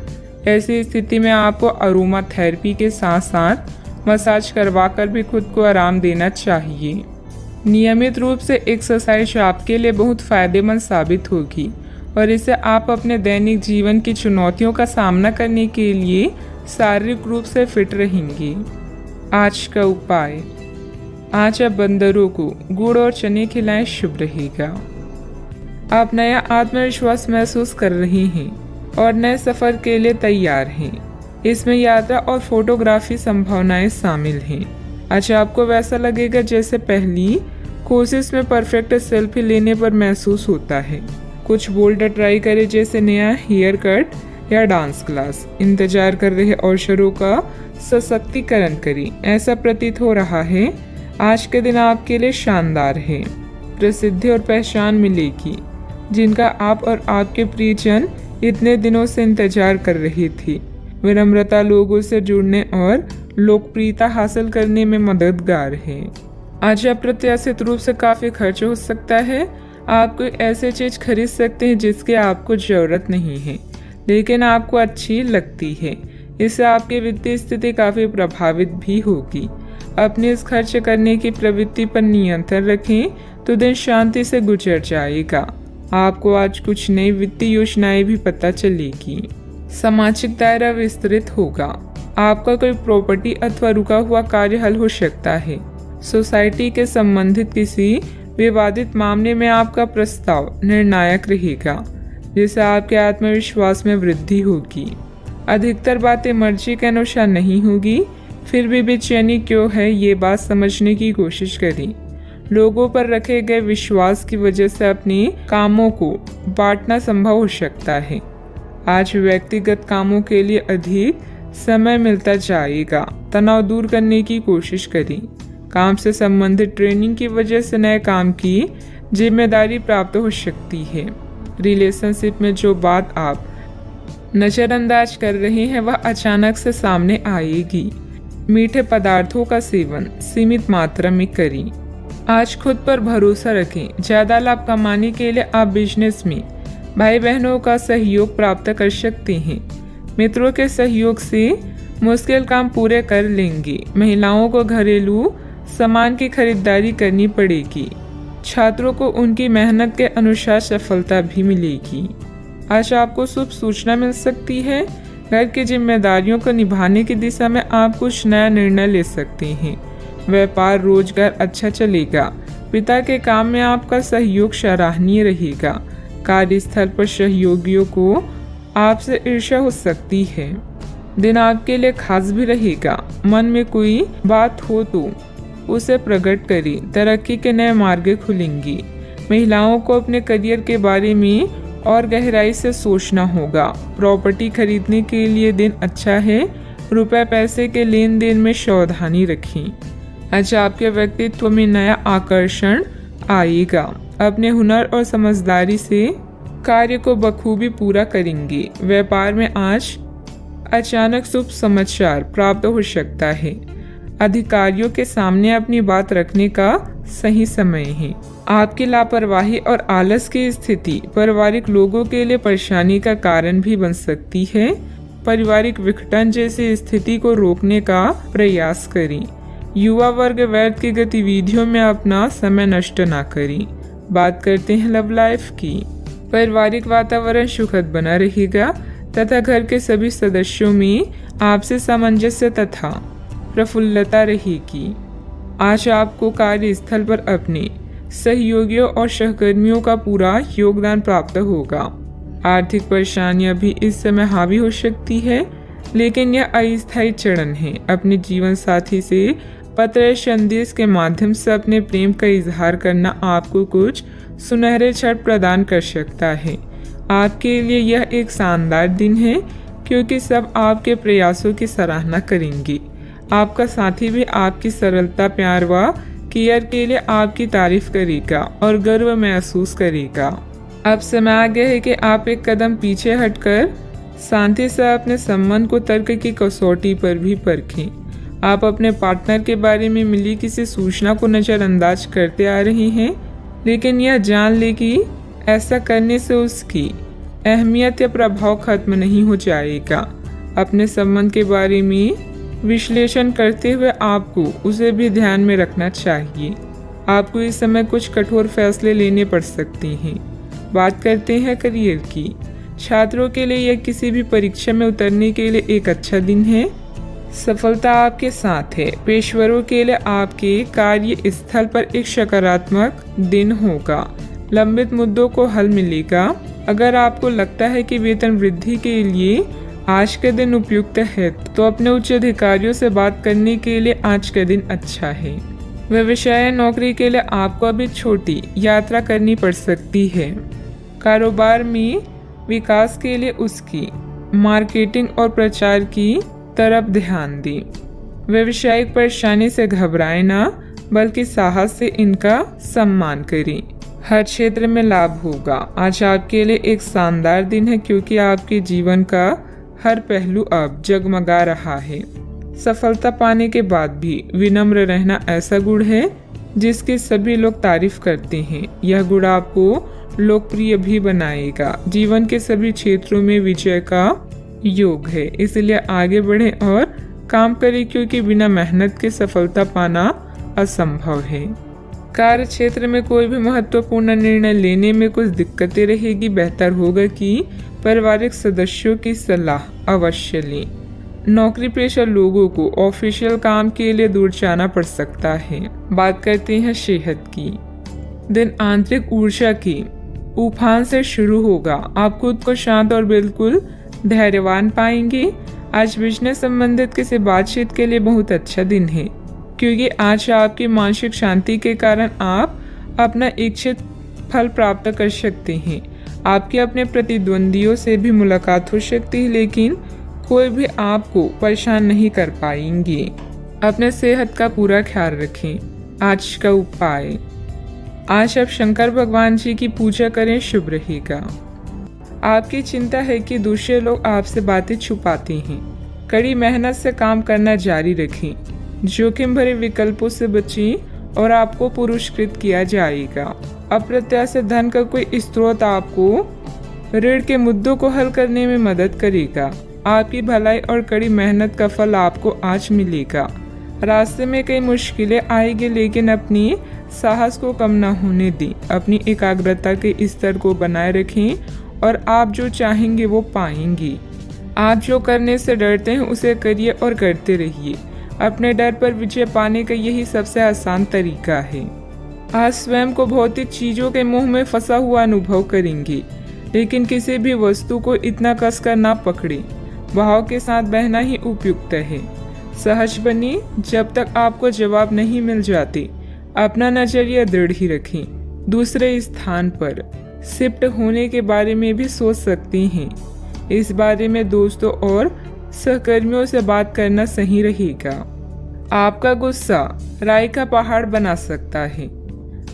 ऐसी स्थिति में आपको अरोमा थेरेपी के साथ साथ मसाज करवाकर भी खुद को आराम देना चाहिए। नियमित रूप से एक्सरसाइज आपके लिए बहुत फायदेमंद साबित होगी और इससे आप अपने दैनिक जीवन की चुनौतियों का सामना करने के लिए शारीरिक रूप से फिट रहेंगे। आज का उपाय, आज आप बंदरों को गुड़ और चने खिलाएं, शुभ रहेगा। आप नया आत्मविश्वास महसूस कर रहे हैं और नए सफर के लिए तैयार हैं। इसमें यात्रा और फोटोग्राफी संभावनाएं शामिल हैं। आज आपको वैसा लगेगा जैसे पहली कोशिश में परफेक्ट सेल्फी लेने पर महसूस होता है। कुछ बोल्ड ट्राई करें, जैसे नया हेयर कट या डांस क्लास। इंतजार कर रहे अवसरों का सशक्तिकरण करें। ऐसा प्रतीत हो रहा है आज के दिन आपके लिए शानदार है। प्रसिद्धि और पहचान मिलेगी जिनका आप और आपके प्रियजन इतने दिनों से इंतजार कर रहे थे। विनम्रता लोगों से जुड़ने और लोकप्रियता हासिल करने में मददगार है। आज अप्रत्याशित रूप से काफी खर्च हो सकता है। आप कोई ऐसी चीज खरीद सकते हैं जिसकी आपको जरूरत नहीं है लेकिन आपको अच्छी लगती है। इससे आपकी वित्तीय स्थिति काफी प्रभावित भी होगी। अपने इस खर्च करने की प्रवृत्ति पर नियंत्रण रखें तो दिन शांति से गुजर जाएगा। आपको आज कुछ नई वित्तीय योजनाएं भी पता चलेगी। सामाजिक दायरा विस्तृत होगा। आपका कोई प्रॉपर्टी अथवा रुका हुआ कार्य हल हो सकता है। सोसाइटी के संबंधित किसी विवादित मामले में आपका प्रस्ताव निर्णायक रहेगा, जिससे आपके आत्मविश्वास में वृद्धि होगी। अधिकतर बातें मर्जी के अनुसार नहीं होगी, फिर भी बेचैनी क्यों है ये बात समझने की कोशिश करें। लोगों पर रखे गए विश्वास की वजह से अपने कामों को बांटना संभव हो सकता है। आज व्यक्तिगत कामों के लिए अधिक समय मिलता जाएगा। तनाव दूर करने की कोशिश करें। काम से संबंधित ट्रेनिंग की वजह से नए काम की जिम्मेदारी प्राप्त हो सकती है। रिलेशनशिप में जो बात आप नजरअंदाज कर रहे हैं वह अचानक से सामने आएगी। मीठे पदार्थों का सेवन सीमित मात्रा में करें। आज खुद पर भरोसा रखें। ज्यादा लाभ कमाने के लिए आप बिजनेस में भाई बहनों का सहयोग प्राप्त कर सकते हैं। मित्रों के सहयोग से मुश्किल काम पूरे कर लेंगे। महिलाओं को घरेलू सामान की खरीदारी करनी पड़ेगी। छात्रों को उनकी मेहनत के अनुसार सफलता भी मिलेगी। आज आपको शुभ सूचना मिल सकती है। घर की जिम्मेदारियों को निभाने की दिशा में आप कुछ नया निर्णय ले सकते हैं। व्यापार रोजगार अच्छा चलेगा। पिता के काम में आपका सहयोग सराहनीय रहेगा। कार्यस्थल पर सहयोगियों को आपसे ईर्ष्या हो सकती है। दिन आपके लिए खास भी रहेगा। मन में कोई बात हो तो उसे प्रकट करें। तरक्की के नए मार्ग खुलेंगे। महिलाओं को अपने करियर के बारे में और गहराई से सोचना होगा। प्रॉपर्टी खरीदने के लिए दिन अच्छा है। रुपए पैसे के लेन देन में सावधानी रखें। आज आपके व्यक्तित्व में नया आकर्षण आएगा। अपने हुनर और समझदारी से कार्य को बखूबी पूरा करेंगे। व्यापार में आज अचानक शुभ समाचार प्राप्त हो सकता है। अधिकारियों के सामने अपनी बात रखने का सही समय है। आपकी लापरवाही और आलस की स्थिति पारिवारिक लोगों के लिए परेशानी का कारण भी बन सकती है। पारिवारिक विघटन जैसी स्थिति को रोकने का प्रयास करें। युवा वर्ग व्यर्थ की गतिविधियों में अपना समय नष्ट ना करें। बात करते हैं लव लाइफ की। पारिवारिक वातावरण सुखद बना रहेगा तथा घर के सभी सदस्यों में आपसी सामंजस्य तथा प्रफुल्लता रहेगी। आज आपको कार्यस्थल पर अपने सहयोगियों और सहकर्मियों का पूरा योगदान प्राप्त होगा। आर्थिक परेशानियां भी इस समय हावी हो सकती है, लेकिन यह अस्थायी चरण है। अपने जीवन साथी से पत्र संदेश के माध्यम से अपने प्रेम का इजहार करना आपको कुछ सुनहरे क्षण प्रदान कर सकता है। आपके लिए यह एक शानदार दिन है क्योंकि सब आपके प्रयासों की सराहना करेंगे। आपका साथी भी आपकी सरलता, प्यार व केयर के लिए आपकी तारीफ करेगा और गर्व महसूस करेगा। अब समय आ गया है कि आप एक कदम पीछे हटकर शांति से अपने संबंध को तर्क की कसौटी पर भी परखें। आप अपने पार्टनर के बारे में मिली किसी सूचना को नजरअंदाज करते आ रहे हैं, लेकिन यह जान ले कि ऐसा करने से उसकी अहमियत या प्रभाव खत्म नहीं हो जाएगा। अपने संबंध के बारे में विश्लेषण करते हुए आपको उसे भी ध्यान में रखना चाहिए। आपको इस समय कुछ कठोर फैसले लेने पड़ सकते हैं। बात करते हैं करियर की। छात्रों के लिए यह किसी भी परीक्षा में उतरने के लिए एक अच्छा दिन है। सफलता आपके साथ है। पेशेवरों के लिए आपके कार्य स्थल पर एक सकारात्मक दिन होगा। लंबित मुद्दों को हल मिलेगा। अगर आपको लगता है कि वेतन वृद्धि के लिए आज का दिन उपयुक्त है तो अपने उच्च अधिकारियों से बात करने के लिए आज का दिन अच्छा है। व्यवसाय नौकरी के लिए आपको अभी छोटी यात्रा करनी पड़ सकती है। कारोबार में विकास के लिए उसकी मार्केटिंग और प्रचार की तरफ ध्यान दें। व्यावसायिक परेशानी से घबराएं ना, बल्कि साहस से इनका सम्मान करें। हर क्षेत्र में लाभ होगा। आज आपके लिए एक शानदार दिन है, क्योंकि आपके जीवन का हर पहलू अब जगमगा रहा है। सफलता पाने के बाद भी विनम्र रहना ऐसा गुण है जिसकी सभी लोग तारीफ करते हैं। यह गुण आपको लोकप्रिय भी बनाएगा। जीवन के सभी क्षेत्रों में विजय का योग है, इसलिए आगे बढ़ें और काम करें, क्योंकि बिना मेहनत के सफलता पाना असंभव है। कार्य क्षेत्र में कोई भी महत्वपूर्ण निर्णय लेने में कुछ दिक्कतें रहेगी। बेहतर होगा कि पारिवारिक सदस्यों की सलाह अवश्य लें। नौकरी पेशा लोगों को ऑफिशियल काम के लिए दूर जाना पड़ सकता है। बात करते हैं सेहत की। दिन आंतरिक ऊर्जा की उफान से शुरू होगा। आप खुद को शांत और बिल्कुल धैर्यवान पाएंगे। आज बिजनेस संबंधित किसी बातचीत के लिए बहुत अच्छा दिन है, क्योंकि आज आपकी मानसिक शांति के कारण आप अपना इच्छित फल प्राप्त कर सकते हैं। आपके अपने प्रतिद्वंदियों से भी मुलाकात हो सकती है, लेकिन कोई भी आपको परेशान नहीं कर पाएंगे। अपने सेहत का पूरा ख्याल रखें। आज का उपाय, आज आप शंकर भगवान जी की पूजा करें, शुभ रहेगा। आपकी चिंता है कि दूसरे लोग आपसे बातें छुपाते हैं। कड़ी मेहनत से काम करना जारी रखें। जोखिम भरे विकल्पों से बचें और आपको पुरस्कृत किया जाएगा। अप्रत्याशित धन का कोई स्रोत आपको ऋण के मुद्दों को हल करने में मदद करेगा। आपकी भलाई और कड़ी मेहनत का फल आपको आज मिलेगा। रास्ते में कई मुश्किलें आएगी, लेकिन अपनी साहस को कम न होने दें। अपनी एकाग्रता के स्तर को बनाए रखें और आप जो चाहेंगे वो पाएंगे। आप जो करने से डरते हैं उसे करिए और करते रहिए। अपने डर पर विजय पाने का यही सबसे आसान तरीका है। आज स्वयं को भौतिक चीजों के मोह में फंसा हुआ अनुभव करेंगे, लेकिन किसी भी वस्तु को इतना कसकर ना पकड़ें। भाव के साथ बहना ही उपयुक्त है। सहज बनिए। जब तक आपको जवाब नहीं मिल जाते, अपना नजरिया दृढ़ ही रखें। दूसरे स्थान पर शिफ्ट होने के बारे में भी सोच सकते हैं। इस बारे में दोस्तों और सहकर्मियों से बात करना सही रहेगा। आपका गुस्सा राई का पहाड़ बना सकता है,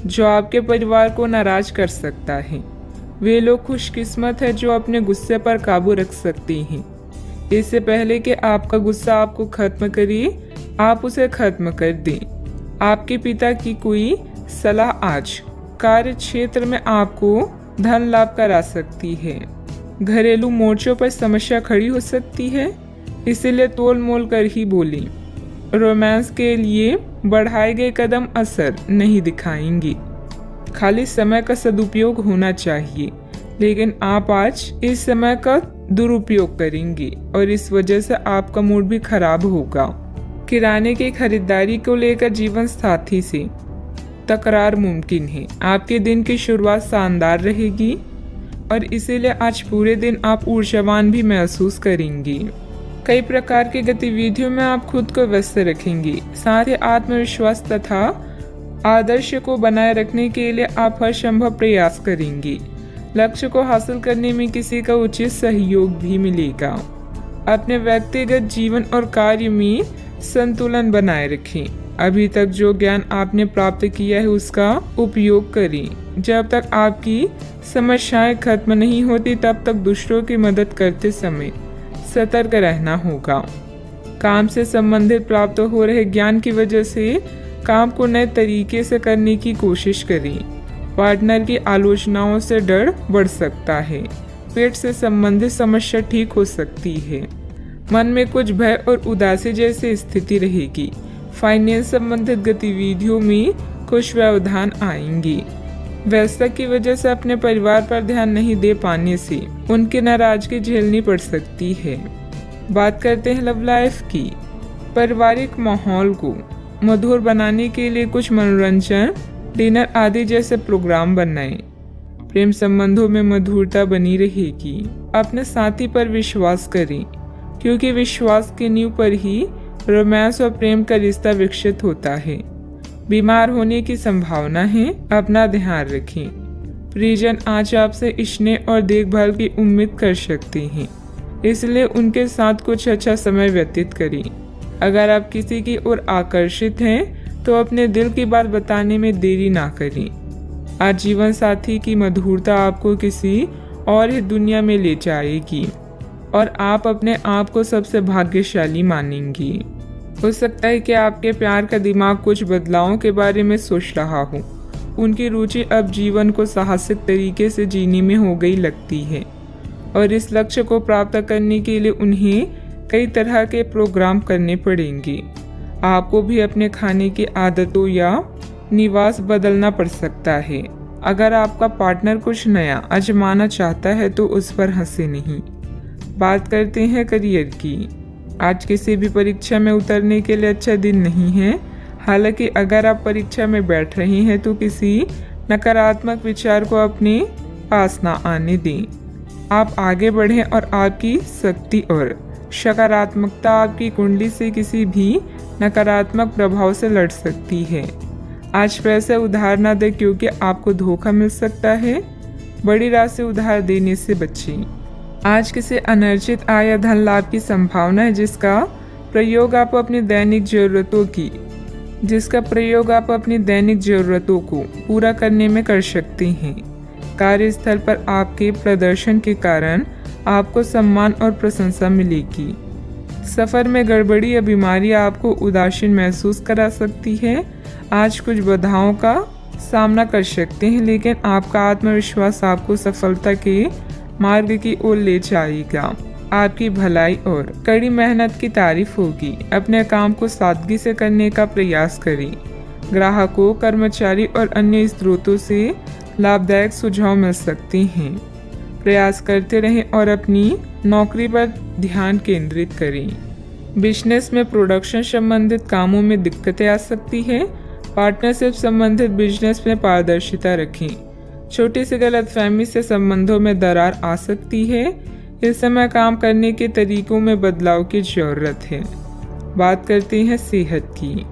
जो आपके परिवार को नाराज कर सकता है। वे लोग खुशकिस्मत है जो अपने गुस्से पर काबू रख सकते हैं। इससे पहले कि आपका गुस्सा आपको खत्म करे, आप उसे खत्म कर दें। आपके पिता की कोई सलाह आज कार्य क्षेत्र में आपको धन लाभ करा सकती है। घरेलू मोर्चों पर समस्या खड़ी हो सकती है, इसलिए तोल मोल कर ही बोलें। रोमांस के लिए बढ़ाए गए कदम असर नहीं दिखाएंगे। खाली समय का सदुपयोग होना चाहिए, लेकिन आप आज इस समय का दुरुपयोग करेंगे और इस वजह से आपका मूड भी खराब होगा। किराने की खरीदारी को लेकर जीवन साथी से तकरार मुमकिन है। आपके दिन की शुरुआत शानदार रहेगी और इसीलिए आज पूरे दिन आप ऊर्जावान भी महसूस करेंगे। कई प्रकार की गतिविधियों में आप खुद को व्यस्त रखेंगे। साथ ही आत्मविश्वास तथा आदर्श को बनाए रखने के लिए आप हर संभव प्रयास करेंगे। लक्ष्य को हासिल करने में किसी का उचित सहयोग भी मिलेगा। अपने व्यक्तिगत जीवन और कार्य में संतुलन बनाए रखें। अभी तक जो ज्ञान आपने प्राप्त किया है उसका उपयोग करें। जब तक आपकी समस्याएं खत्म नहीं होती, तब तक दूसरों की मदद करते समय सतर्क रहना होगा। काम से संबंधित प्राप्त हो रहे ज्ञान की वजह से काम को नए तरीके से करने की कोशिश करें। पार्टनर की आलोचनाओं से डर बढ़ सकता है। पेट से संबंधित समस्या ठीक हो सकती है। मन में कुछ भय और उदासी जैसी स्थिति रहेगी। फाइनेंस संबंधित गतिविधियों में कुछ व्यवधान आएंगी। व्यस्तता की वजह से अपने परिवार पर ध्यान नहीं दे पाने से उनकी नाराजगी झेलनी पड़ सकती है। बात करते हैं लव लाइफ की। पारिवारिक माहौल को मधुर बनाने के लिए कुछ मनोरंजन, डिनर आदि जैसे प्रोग्राम बनाएं। प्रेम संबंधों में मधुरता बनी रहेगी। अपने साथी पर विश्वास करें, क्योंकि विश्वास की नींव पर ही रोमांस और प्रेम का रिश्ता विकसित होता है। बीमार होने की संभावना है, अपना ध्यान रखें। परिजन आज आपसे स्नेह और देखभाल की उम्मीद कर सकते हैं, इसलिए उनके साथ कुछ अच्छा समय व्यतीत करें। अगर आप किसी की ओर आकर्षित हैं तो अपने दिल की बात बताने में देरी ना करें। आज जीवन साथी की मधुरता आपको किसी और ही दुनिया में ले जाएगी और आप अपने आप को सबसे भाग्यशाली मानेंगी। हो सकता है कि आपके प्यार का दिमाग कुछ बदलावों के बारे में सोच रहा हो। उनकी रुचि अब जीवन को साहसिक तरीके से जीने में हो गई लगती है और इस लक्ष्य को प्राप्त करने के लिए उन्हें कई तरह के प्रोग्राम करने पड़ेंगे। आपको भी अपने खाने की आदतों या निवास बदलना पड़ सकता है। अगर आपका पार्टनर कुछ नया आजमाना चाहता है तो उस पर हंसे नहीं। बात करते हैं करियर की। आज किसी भी परीक्षा में उतरने के लिए अच्छा दिन नहीं है। हालांकि अगर आप परीक्षा में बैठ रहे हैं तो किसी नकारात्मक विचार को अपने पास ना आने दें। आप आगे बढ़ें और आपकी शक्ति और सकारात्मकता आपकी कुंडली से किसी भी नकारात्मक प्रभाव से लड़ सकती है। आज पैसे उधार ना दें क्योंकि आपको धोखा मिल सकता है। बड़ी राशि उधार देने से बचें। आज किसी अनर्जित आय या धन लाभ की संभावना है जिसका प्रयोग आप अपनी दैनिक जरूरतों को पूरा करने में कर सकते हैं। कार्यस्थल पर आपके प्रदर्शन के कारण आपको सम्मान और प्रशंसा मिलेगी। सफर में गड़बड़ी या बीमारी आपको उदासीन महसूस करा सकती है। आज कुछ बाधाओं का सामना कर सकते हैं, लेकिन आपका आत्मविश्वास आपको सफलता के मार्ग की ओर ले जाएगा। आपकी भलाई और कड़ी मेहनत की तारीफ होगी। अपने काम को सादगी से करने का प्रयास करें। ग्राहकों, कर्मचारी और अन्य स्रोतों से लाभदायक सुझाव मिल सकते हैं। प्रयास करते रहें और अपनी नौकरी पर ध्यान केंद्रित करें। बिजनेस में प्रोडक्शन संबंधित कामों में दिक्कतें आ सकती है। पार्टनरशिप संबंधित बिजनेस में पारदर्शिता रखें। छोटी सी गलतफहमी से संबंधों में दरार आ सकती है। इस समय काम करने के तरीकों में बदलाव की जरूरत है। बात करते हैं सेहत की।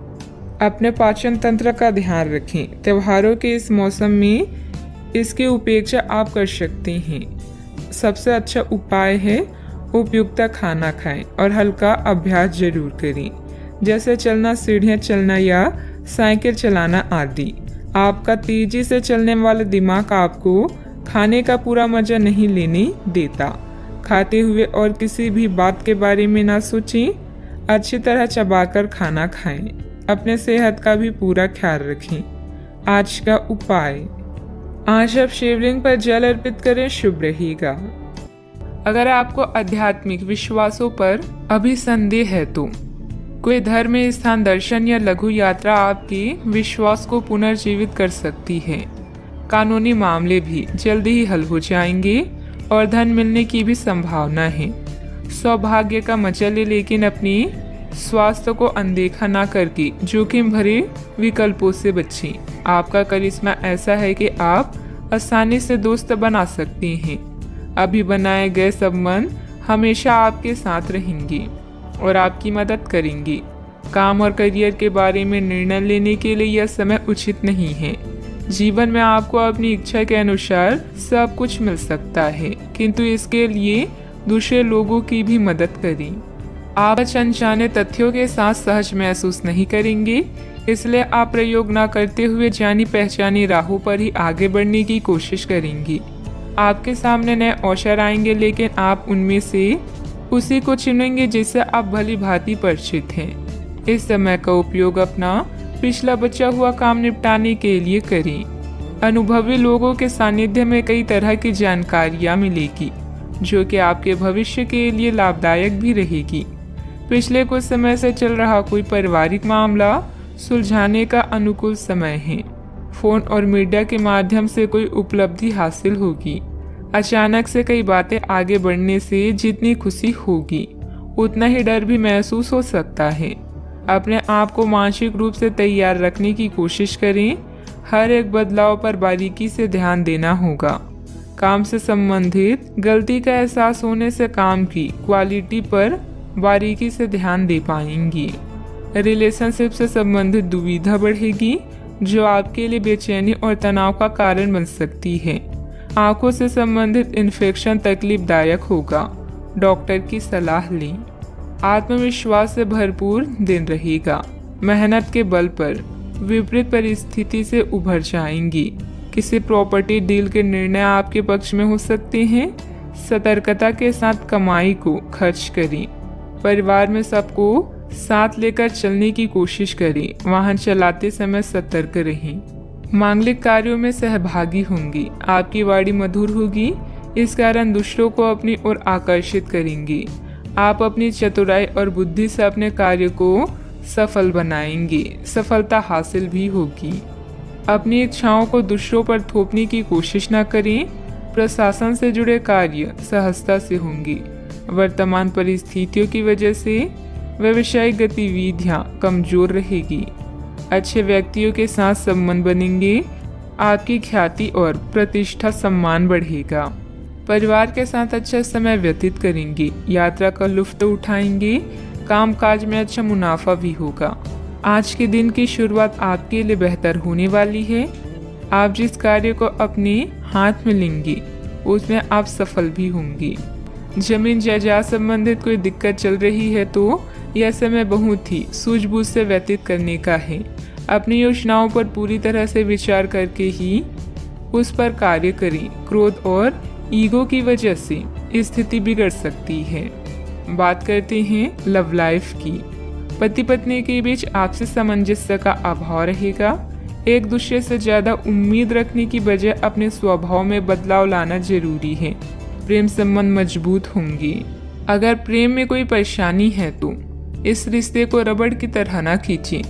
अपने पाचन तंत्र का ध्यान रखें। त्योहारों के इस मौसम में इसकी उपेक्षा आप कर सकते हैं। सबसे अच्छा उपाय है उपयुक्त खाना खाएं और हल्का अभ्यास जरूर करें, जैसे चलना, सीढ़ियां चलना या साइकिल चलाना आदि। आपका तेजी से चलने वाला दिमाग आपको खाने का पूरा मजा नहीं लेने देता। खाते हुए और किसी भी बात के बारे में ना सोचें। अच्छी तरह चबाकर खाना खाएं। अपने सेहत का भी पूरा ख्याल रखें। आज का उपाय, आज आप शिवलिंग पर जल अर्पित करें, शुभ रहेगा। अगर आपको आध्यात्मिक विश्वासों पर अभी संदेह है तो कोई धर्म स्थान दर्शन या लघु यात्रा आपके विश्वास को पुनर्जीवित कर सकती है। कानूनी मामले भी जल्दी ही हल हो जाएंगे और धन मिलने की भी संभावना है। सौभाग्य का मजा ले, लेकिन अपने स्वास्थ्य को अनदेखा ना करके जोखिम भरे विकल्पों से बचें। आपका करिश्मा ऐसा है कि आप आसानी से दोस्त बना सकते हैं। अभी बनाए गए संबंध हमेशा आपके साथ रहेंगे और आपकी मदद करेंगे। काम और करियर के बारे में निर्णय लेने के लिए यह समय उचित नहीं है। जीवन में आपको अपनी इच्छा के अनुसार सब कुछ मिल सकता है, किंतु इसके लिए दूसरे लोगों की भी मदद करें। आप अनजाने तथ्यों के साथ सहज महसूस नहीं करेंगे, इसलिए आप प्रयोग न करते हुए जानी पहचानी राहों पर ही आगे बढ़ने की कोशिश करेंगे। आपके सामने नए अवसर आएंगे, लेकिन आप उनमें से उसी को चुनेंगे जिससे आप भली भांति परिचित हैं। इस समय का उपयोग अपना पिछला बचा हुआ काम निपटाने के लिए करें। अनुभवी लोगों के सानिध्य में कई तरह की जानकारियाँ मिलेगी, जो कि आपके भविष्य के लिए लाभदायक भी रहेगी। पिछले कुछ समय से चल रहा कोई पारिवारिक मामला सुलझाने का अनुकूल समय है। फोन और मीडिया के माध्यम से कोई उपलब्धि हासिल होगी। अचानक से कई बातें आगे बढ़ने से जितनी खुशी होगी उतना ही डर भी महसूस हो सकता है। अपने आप को मानसिक रूप से तैयार रखने की कोशिश करें। हर एक बदलाव पर बारीकी से ध्यान देना होगा। काम से संबंधित गलती का एहसास होने से काम की क्वालिटी पर बारीकी से ध्यान दे पाएंगी। रिलेशनशिप से संबंधित दुविधा बढ़ेगी, जो आपके लिए बेचैनी और तनाव का कारण बन सकती है। आंखों से संबंधित इन्फेक्शन तकलीफदायक होगा। डॉक्टर की सलाह लें। आत्मविश्वास से भरपूर दिन रहेगा। मेहनत के बल पर विपरीत परिस्थिति से उभर जाएंगी। किसी प्रॉपर्टी डील के निर्णय आपके पक्ष में हो सकते हैं। सतर्कता के साथ कमाई को खर्च करें। परिवार में सबको साथ लेकर चलने की कोशिश करें। वाहन चलाते समय सतर्क रहें। मांगलिक कार्यों में सहभागी होंगी। आपकी वाणी मधुर होगी, इस कारण दूसरों को अपनी ओर आकर्षित करेंगे। आप अपनी चतुराई और बुद्धि से अपने कार्य को सफल बनाएंगे। सफलता हासिल भी होगी। अपनी इच्छाओं को दूसरों पर थोपने की कोशिश न करें। प्रशासन से जुड़े कार्य सहजता से होंगे। वर्तमान परिस्थितियों की वजह से व्यवसायिक गतिविधियां कमजोर रहेगी। अच्छे व्यक्तियों के साथ संबंध बनेंगे। आपकी ख्याति और प्रतिष्ठा सम्मान बढ़ेगा। परिवार के साथ अच्छा समय व्यतीत करेंगे। यात्रा का लुत्फ उठाएंगे। कामकाज में अच्छा मुनाफा भी होगा। आज के दिन की शुरुआत आपके लिए बेहतर होने वाली है। आप जिस कार्य को अपने हाथ में लेंगे उसमें आप सफल भी होंगे। जमीन जायदाद संबंधित कोई दिक्कत चल रही है तो यह समय बहुत ही सूझबूझ से व्यतीत करने का है। अपनी योजनाओं पर पूरी तरह से विचार करके ही उस पर कार्य करें। क्रोध और ईगो की वजह से स्थिति बिगड़ सकती है। बात करते हैं लव लाइफ की। पति पत्नी के बीच आपसी सामंजस्य का अभाव रहेगा। एक दूसरे से ज्यादा उम्मीद रखने की बजाय अपने स्वभाव में बदलाव लाना जरूरी है। प्रेम संबंध मजबूत होंगे। अगर प्रेम में कोई परेशानी है तो इस रिश्ते को रबड़ की तरह न खींचें,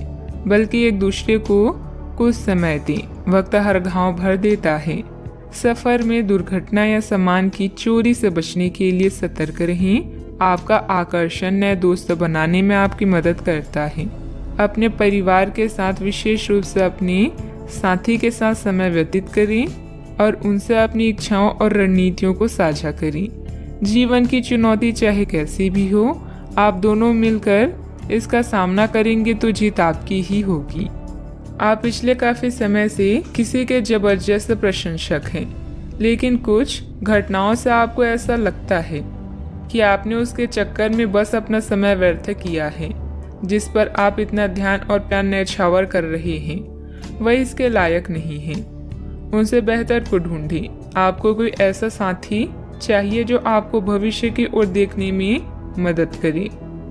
बल्कि एक दूसरे को कुछ समय दें। वक्त हर घाव भर देता है। सफर में दुर्घटना या सामान की चोरी से बचने के लिए सतर्क रहें। आपका आकर्षण नए दोस्त बनाने में आपकी मदद करता है। अपने परिवार के साथ विशेष रूप से अपने साथी के साथ समय व्यतीत करें और उनसे अपनी इच्छाओं और रणनीतियों को साझा करें। जीवन की चुनौती चाहे कैसी भी हो, आप दोनों मिलकर इसका सामना करेंगे तो जीत आपकी ही होगी। आप पिछले काफी समय से किसी के जबरदस्त प्रशंसक हैं, लेकिन कुछ घटनाओं से आपको ऐसा लगता है कि आपने उसके चक्कर में बस अपना समय व्यर्थ किया है। जिस पर आप इतना ध्यान और प्यार न्यौछावर कर रहे हैं वह इसके लायक नहीं है। उनसे बेहतर को ढूंढें। आपको कोई ऐसा साथी चाहिए जो आपको भविष्य की ओर देखने में मदद करे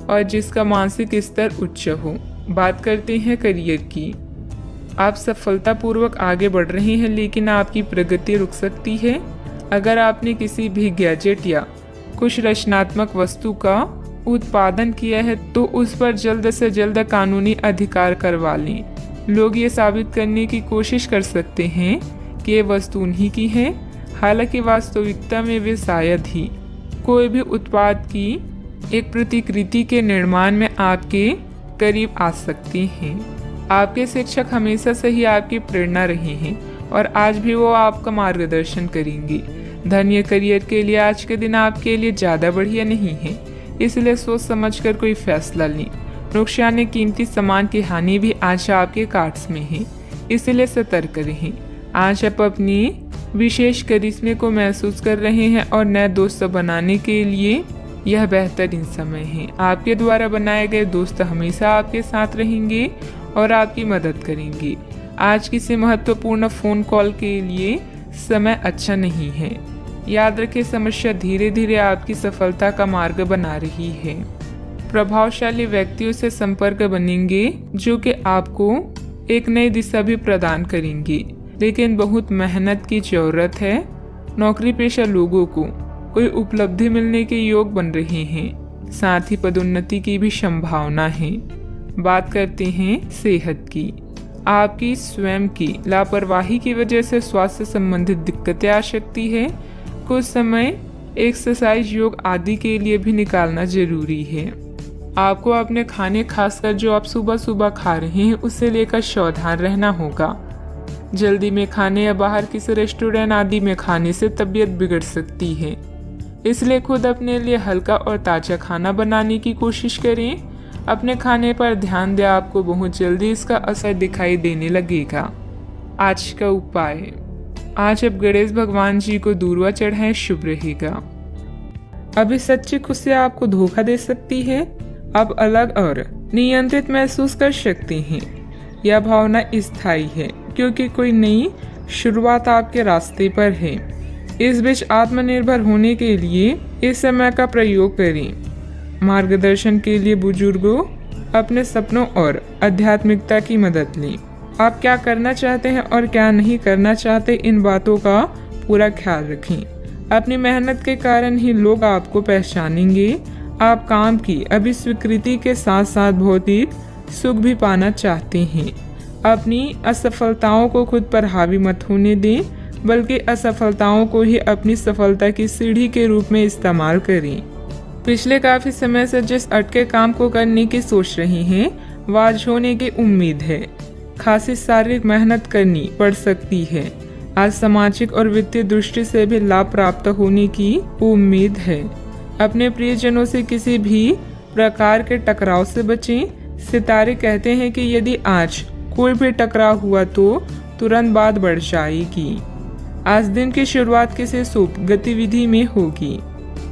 और जिसका मानसिक स्तर उच्च हो। बात करते हैं करियर की। आप सफलतापूर्वक आगे बढ़ रहे हैं, लेकिन आपकी प्रगति रुक सकती है। अगर आपने किसी भी गैजेट या कुछ रचनात्मक वस्तु का उत्पादन किया है तो उस पर जल्द से जल्द कानूनी अधिकार करवा लें। लोग ये साबित करने की कोशिश कर सकते हैं कि ये वस्तु उन्हीं की है, हालांकि वास्तविकता में वे शायद ही। कोई भी उत्पाद की एक प्रतिकृति के निर्माण में आपके करीब आ सकते हैं। आपके शिक्षक हमेशा से ही आपकी प्रेरणा रहे हैं और आज भी वो आपका मार्गदर्शन करेंगे। धन या करियर के लिए आज के दिन आपके लिए ज़्यादा बढ़िया नहीं है, इसलिए सोच समझकर कोई फैसला लें। नुकसान या कीमती सामान की हानि भी आज आपके कार्ड्स में है, इसलिए सतर्क रहें। आज आप अपनी विशेष करिश्मे को महसूस कर रहे हैं और नए दोस्त बनाने के लिए यह बेहतरीन समय है। आपके द्वारा बनाए गए दोस्त हमेशा आपके साथ रहेंगे और आपकी मदद करेंगे। आज किसी महत्वपूर्ण फ़ोन कॉल के लिए समय अच्छा नहीं है। याद रखें, समस्या धीरे धीरे आपकी सफलता का मार्ग बना रही है। प्रभावशाली व्यक्तियों से संपर्क बनेंगे जो कि आपको एक नई दिशा भी प्रदान करेंगे, लेकिन बहुत मेहनत की जरूरत है। नौकरी पेशा लोगों को कोई उपलब्धि मिलने के योग बन रहे हैं, साथ ही पदोन्नति की भी संभावना है। बात करते हैं सेहत की। आपकी स्वयं की लापरवाही की वजह से स्वास्थ्य संबंधित दिक्कतें आ सकती है। कुछ समय एक्सरसाइज, योग आदि के लिए भी निकालना जरूरी है। आपको अपने खाने, खासकर जो आप सुबह सुबह खा रहे हैं, उससे लेकर सावधान रहना होगा। जल्दी में खाने या बाहर किसी रेस्टोरेंट आदि में खाने से तबीयत बिगड़ सकती है, इसलिए खुद अपने लिए हल्का और ताज़ा खाना बनाने की कोशिश करें। अपने खाने पर ध्यान दें, आपको बहुत जल्दी इसका असर दिखाई देने लगेगा। आज का उपाय, आज अब गणेश भगवान जी को दूर्वा चढ़ाएं, शुभ रहेगा। अभी सच्ची खुशी आपको धोखा दे सकती है। आप अलग और नियंत्रित महसूस कर सकते हैं। यह भावना स्थायी है क्योंकि कोई नई शुरुआत आपके रास्ते पर है। इस बीच आत्मनिर्भर होने के लिए इस समय का प्रयोग करें। मार्गदर्शन के लिए बुजुर्गों, अपने सपनों और आध्यात्मिकता की मदद लें। आप क्या करना चाहते हैं और क्या नहीं करना चाहते, इन बातों का पूरा ख्याल रखें। अपनी मेहनत के कारण ही लोग आपको पहचानेंगे। आप काम की अभी स्वीकृति के साथ साथ भौतिक सुख भी पाना चाहते हैं। अपनी असफलताओं को खुद पर हावी मत होने दें, बल्कि असफलताओं को ही अपनी सफलता की सीढ़ी के रूप में इस्तेमाल करें। पिछले काफी समय से जिस अटके काम को करने की सोच रही हैं, वह आज होने की उम्मीद है। खासी शारीरिक मेहनत करनी पड़ सकती है। आज सामाजिक और वित्तीय दृष्टि से भी लाभ प्राप्त होने की उम्मीद है। अपने प्रियजनों से किसी भी प्रकार के टकराव से बचें। सितारे कहते हैं कि यदि आज कोई भी टकराव हुआ तो तुरंत बात बढ़ जाएगी। आज दिन की शुरुआत किसी शुभ गतिविधि में होगी।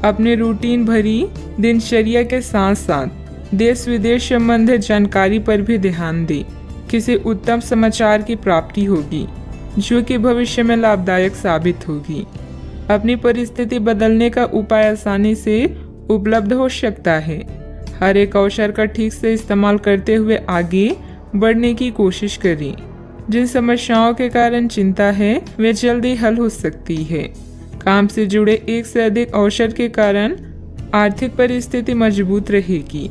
अपने रूटीन भरी दिनचर्या के साथ साथ देश विदेश संबंधित जानकारी पर भी ध्यान दें। किसी उत्तम समाचार की प्राप्ति होगी जो कि भविष्य में लाभदायक साबित होगी। अपनी परिस्थिति बदलने का उपाय आसानी से उपलब्ध हो सकता है। हर एक अवसर का ठीक से इस्तेमाल करते हुए आगे बढ़ने की कोशिश करें। जिन समस्याओं के कारण चिंता है वे जल्दी हल हो सकती है। काम से जुड़े एक से अधिक अवसर के कारण आर्थिक परिस्थिति मजबूत रहेगी।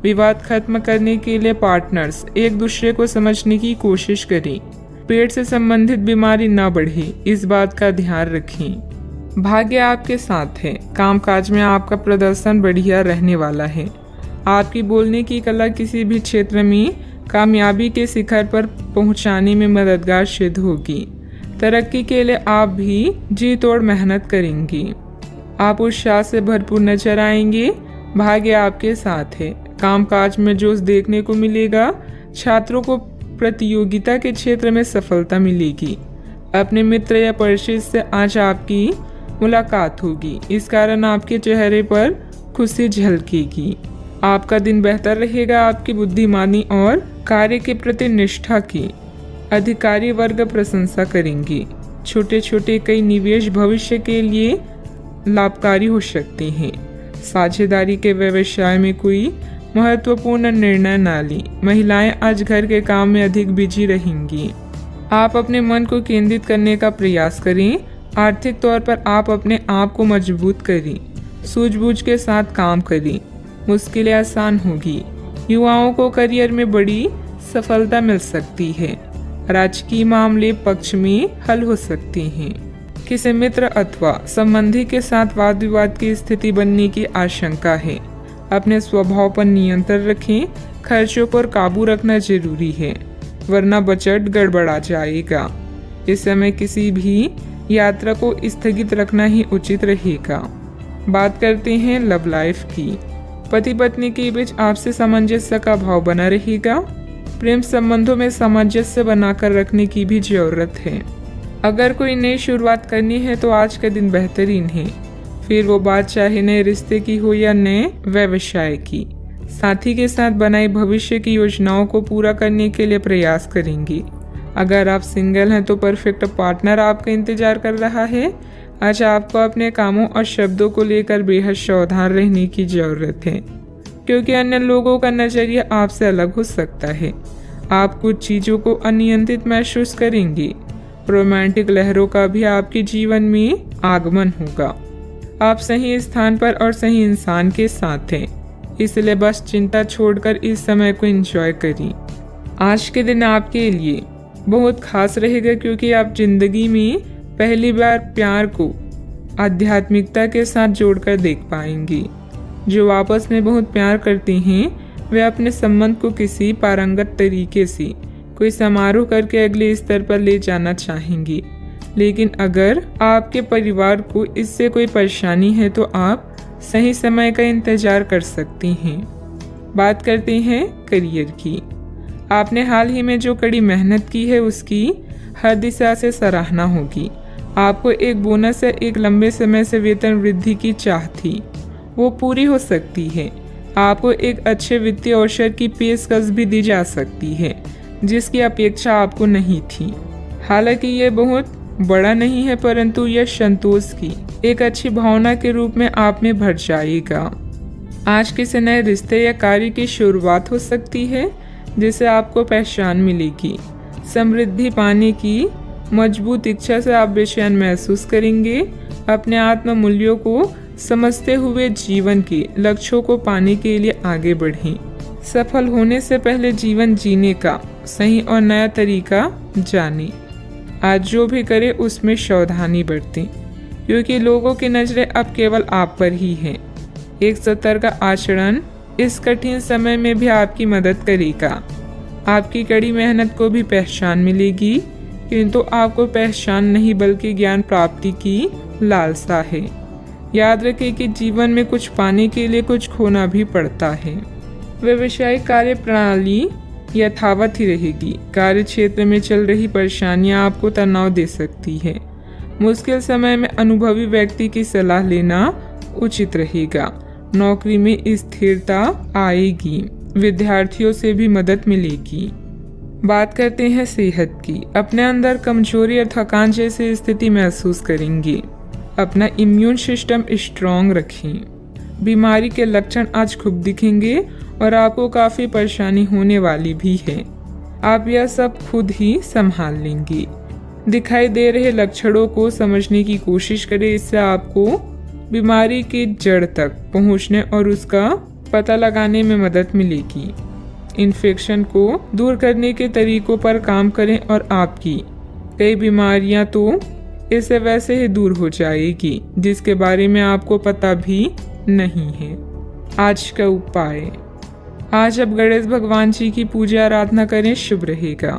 विवाद खत्म करने के लिए पार्टनर्स एक दूसरे को समझने की कोशिश करें। पेट से संबंधित बीमारी न बढ़े, इस बात का ध्यान रखें। भाग्य आपके साथ है। कामकाज में आपका प्रदर्शन बढ़िया रहने वाला है। आपकी बोलने की कला किसी भी क्षेत्र में कामयाबी के शिखर पर पहुंचाने में मददगार सिद्ध होगी। तरक्की के लिए आप भी जी तोड़ मेहनत करेंगे। आप उत्साह से भरपूर नजर आएंगे। भाग्य आपके साथ है। कामकाज में जोश देखने को मिलेगा। छात्रों को प्रतियोगिता के क्षेत्र में सफलता मिलेगी। अपने मित्र या परिचित से आज आपकी मुलाकात होगी। इस कारण आपके चेहरे पर खुशी झलकेगी। आपका दिन बेहतर रहेगा। आपकी बुद्धिमानी और कार्य के प्रति निष्ठा की अधिकारी वर्ग प्रशंसा करेंगे। छोटे छोटे कई निवेश भविष्य के लिए लाभकारी हो सकते हैं। साझेदारी के व्यवसाय में कोई महत्वपूर्ण निर्णय न लें। महिलाएं आज घर के काम में अधिक बिजी रहेंगी। आप अपने मन को केंद्रित करने का प्रयास करें। आर्थिक तौर पर आप अपने आप को मजबूत करें। सूझबूझ के साथ काम करें। मुश्किलें आसान होगी। युवाओं को करियर में बड़ी सफलता मिल सकती है। राजकीय मामले पक्ष में हल हो सकते हैं। किसी मित्र अथवा संबंधी के साथ वाद विवाद की स्थिति बनने की आशंका है। अपने स्वभाव पर नियंत्रण रखें। खर्चों पर काबू रखना जरूरी है, वरना बजट गड़बड़ा जाएगा। इस समय किसी भी यात्रा को स्थगित रखना ही उचित रहेगा। बात करते हैं लव लाइफ की। पति पत्नी के बीच आपसी सामंजस्य का भाव बना रहेगा। प्रेम संबंधों में सामंजस्य बनाकर रखने की भी जरूरत है। अगर कोई नई शुरुआत करनी है तो आज का दिन बेहतरीन है। फिर वो बात चाहे नए रिश्ते की हो या नए व्यवसाय की। साथी के साथ बनाई भविष्य की योजनाओं को पूरा करने के लिए प्रयास करेंगे। अगर आप सिंगल हैं तो परफेक्ट पार्टनर आपका इंतजार कर रहा है। आज आपको अपने कामों और शब्दों को लेकर बेहद सावधान रहने की जरूरत है, क्योंकि अन्य लोगों का नजरिया आपसे अलग हो सकता है। आप कुछ चीजों को अनियंत्रित महसूस करेंगे। रोमांटिक लहरों का भी आपके जीवन में आगमन होगा। आप सही स्थान पर और सही इंसान के साथ हैं, इसलिए बस चिंता छोड़कर इस समय को एंजॉय करिए। आज के दिन आपके लिए बहुत खास रहेगा, क्योंकि आप जिंदगी में पहली बार प्यार को आध्यात्मिकता के साथ जोड़कर देख पाएंगे। जो आपस में बहुत प्यार करते हैं वे अपने संबंध को किसी पारंगत तरीके से कोई समारोह करके अगले स्तर पर ले जाना चाहेंगे। लेकिन अगर आपके परिवार को इससे कोई परेशानी है तो आप सही समय का इंतजार कर सकते हैं। बात करते हैं करियर की। आपने हाल ही में जो कड़ी मेहनत की है उसकी हर दिशा से सराहना होगी। आपको एक बोनस या एक लंबे समय से वेतन वृद्धि की चाह थी, वो पूरी हो सकती है। आपको एक अच्छे वित्तीय अवसर की पेशकश भी दी जा सकती है जिसकी अपेक्षा आपको नहीं थी। हालांकि ये बहुत बड़ा नहीं है, परंतु यह संतोष की एक अच्छी भावना के रूप में आप में भर जाएगा। आज किसी नए रिश्ते या कार्य की शुरुआत हो सकती है जिससे आपको पहचान मिलेगी। समृद्धि पाने की मजबूत इच्छा से आप बेचैन महसूस करेंगे। अपने आत्म मूल्यों को समझते हुए जीवन के लक्ष्यों को पाने के लिए आगे बढ़ें। सफल होने से पहले जीवन जीने का सही और नया तरीका जानें। आज जो भी करें उसमें सावधानी बरतें, क्योंकि लोगों की नज़रें अब केवल आप पर ही हैं। एक सतर्क आचरण इस कठिन समय में भी आपकी मदद करेगा। आपकी कड़ी मेहनत को भी पहचान मिलेगी, किंतु आपको पहचान नहीं बल्कि ज्ञान प्राप्ति की लालसा है। याद रखें कि जीवन में कुछ पाने के लिए कुछ खोना भी पड़ता है। व्यावसायिक कार्य प्रणाली यथावत ही रहेगी। कार्य क्षेत्र में चल रही परेशानियां आपको तनाव दे सकती है। मुश्किल समय में अनुभवी व्यक्ति की सलाह लेना उचित रहेगा। नौकरी में स्थिरता आएगी। विद्यार्थियों से भी मदद मिलेगी। बात करते हैं सेहत की। अपने अंदर कमजोरी और थकान जैसी स्थिति महसूस करेंगे। अपना इम्यून सिस्टम स्ट्रॉन्ग रखें। बीमारी के लक्षण आज खूब दिखेंगे और आपको काफ़ी परेशानी होने वाली भी है। आप यह सब खुद ही संभाल लेंगे। दिखाई दे रहे लक्षणों को समझने की कोशिश करें। इससे आपको बीमारी की जड़ तक पहुंचने और उसका पता लगाने में मदद मिलेगी। इन्फेक्शन को दूर करने के तरीकों पर काम करें और आपकी कई बीमारियां तो इससे वैसे ही दूर हो जाएगी जिसके बारे में आपको पता भी नहीं है। आज का उपाय, आज आप गणेश भगवान जी की पूजा आराधना करें, शुभ रहेगा।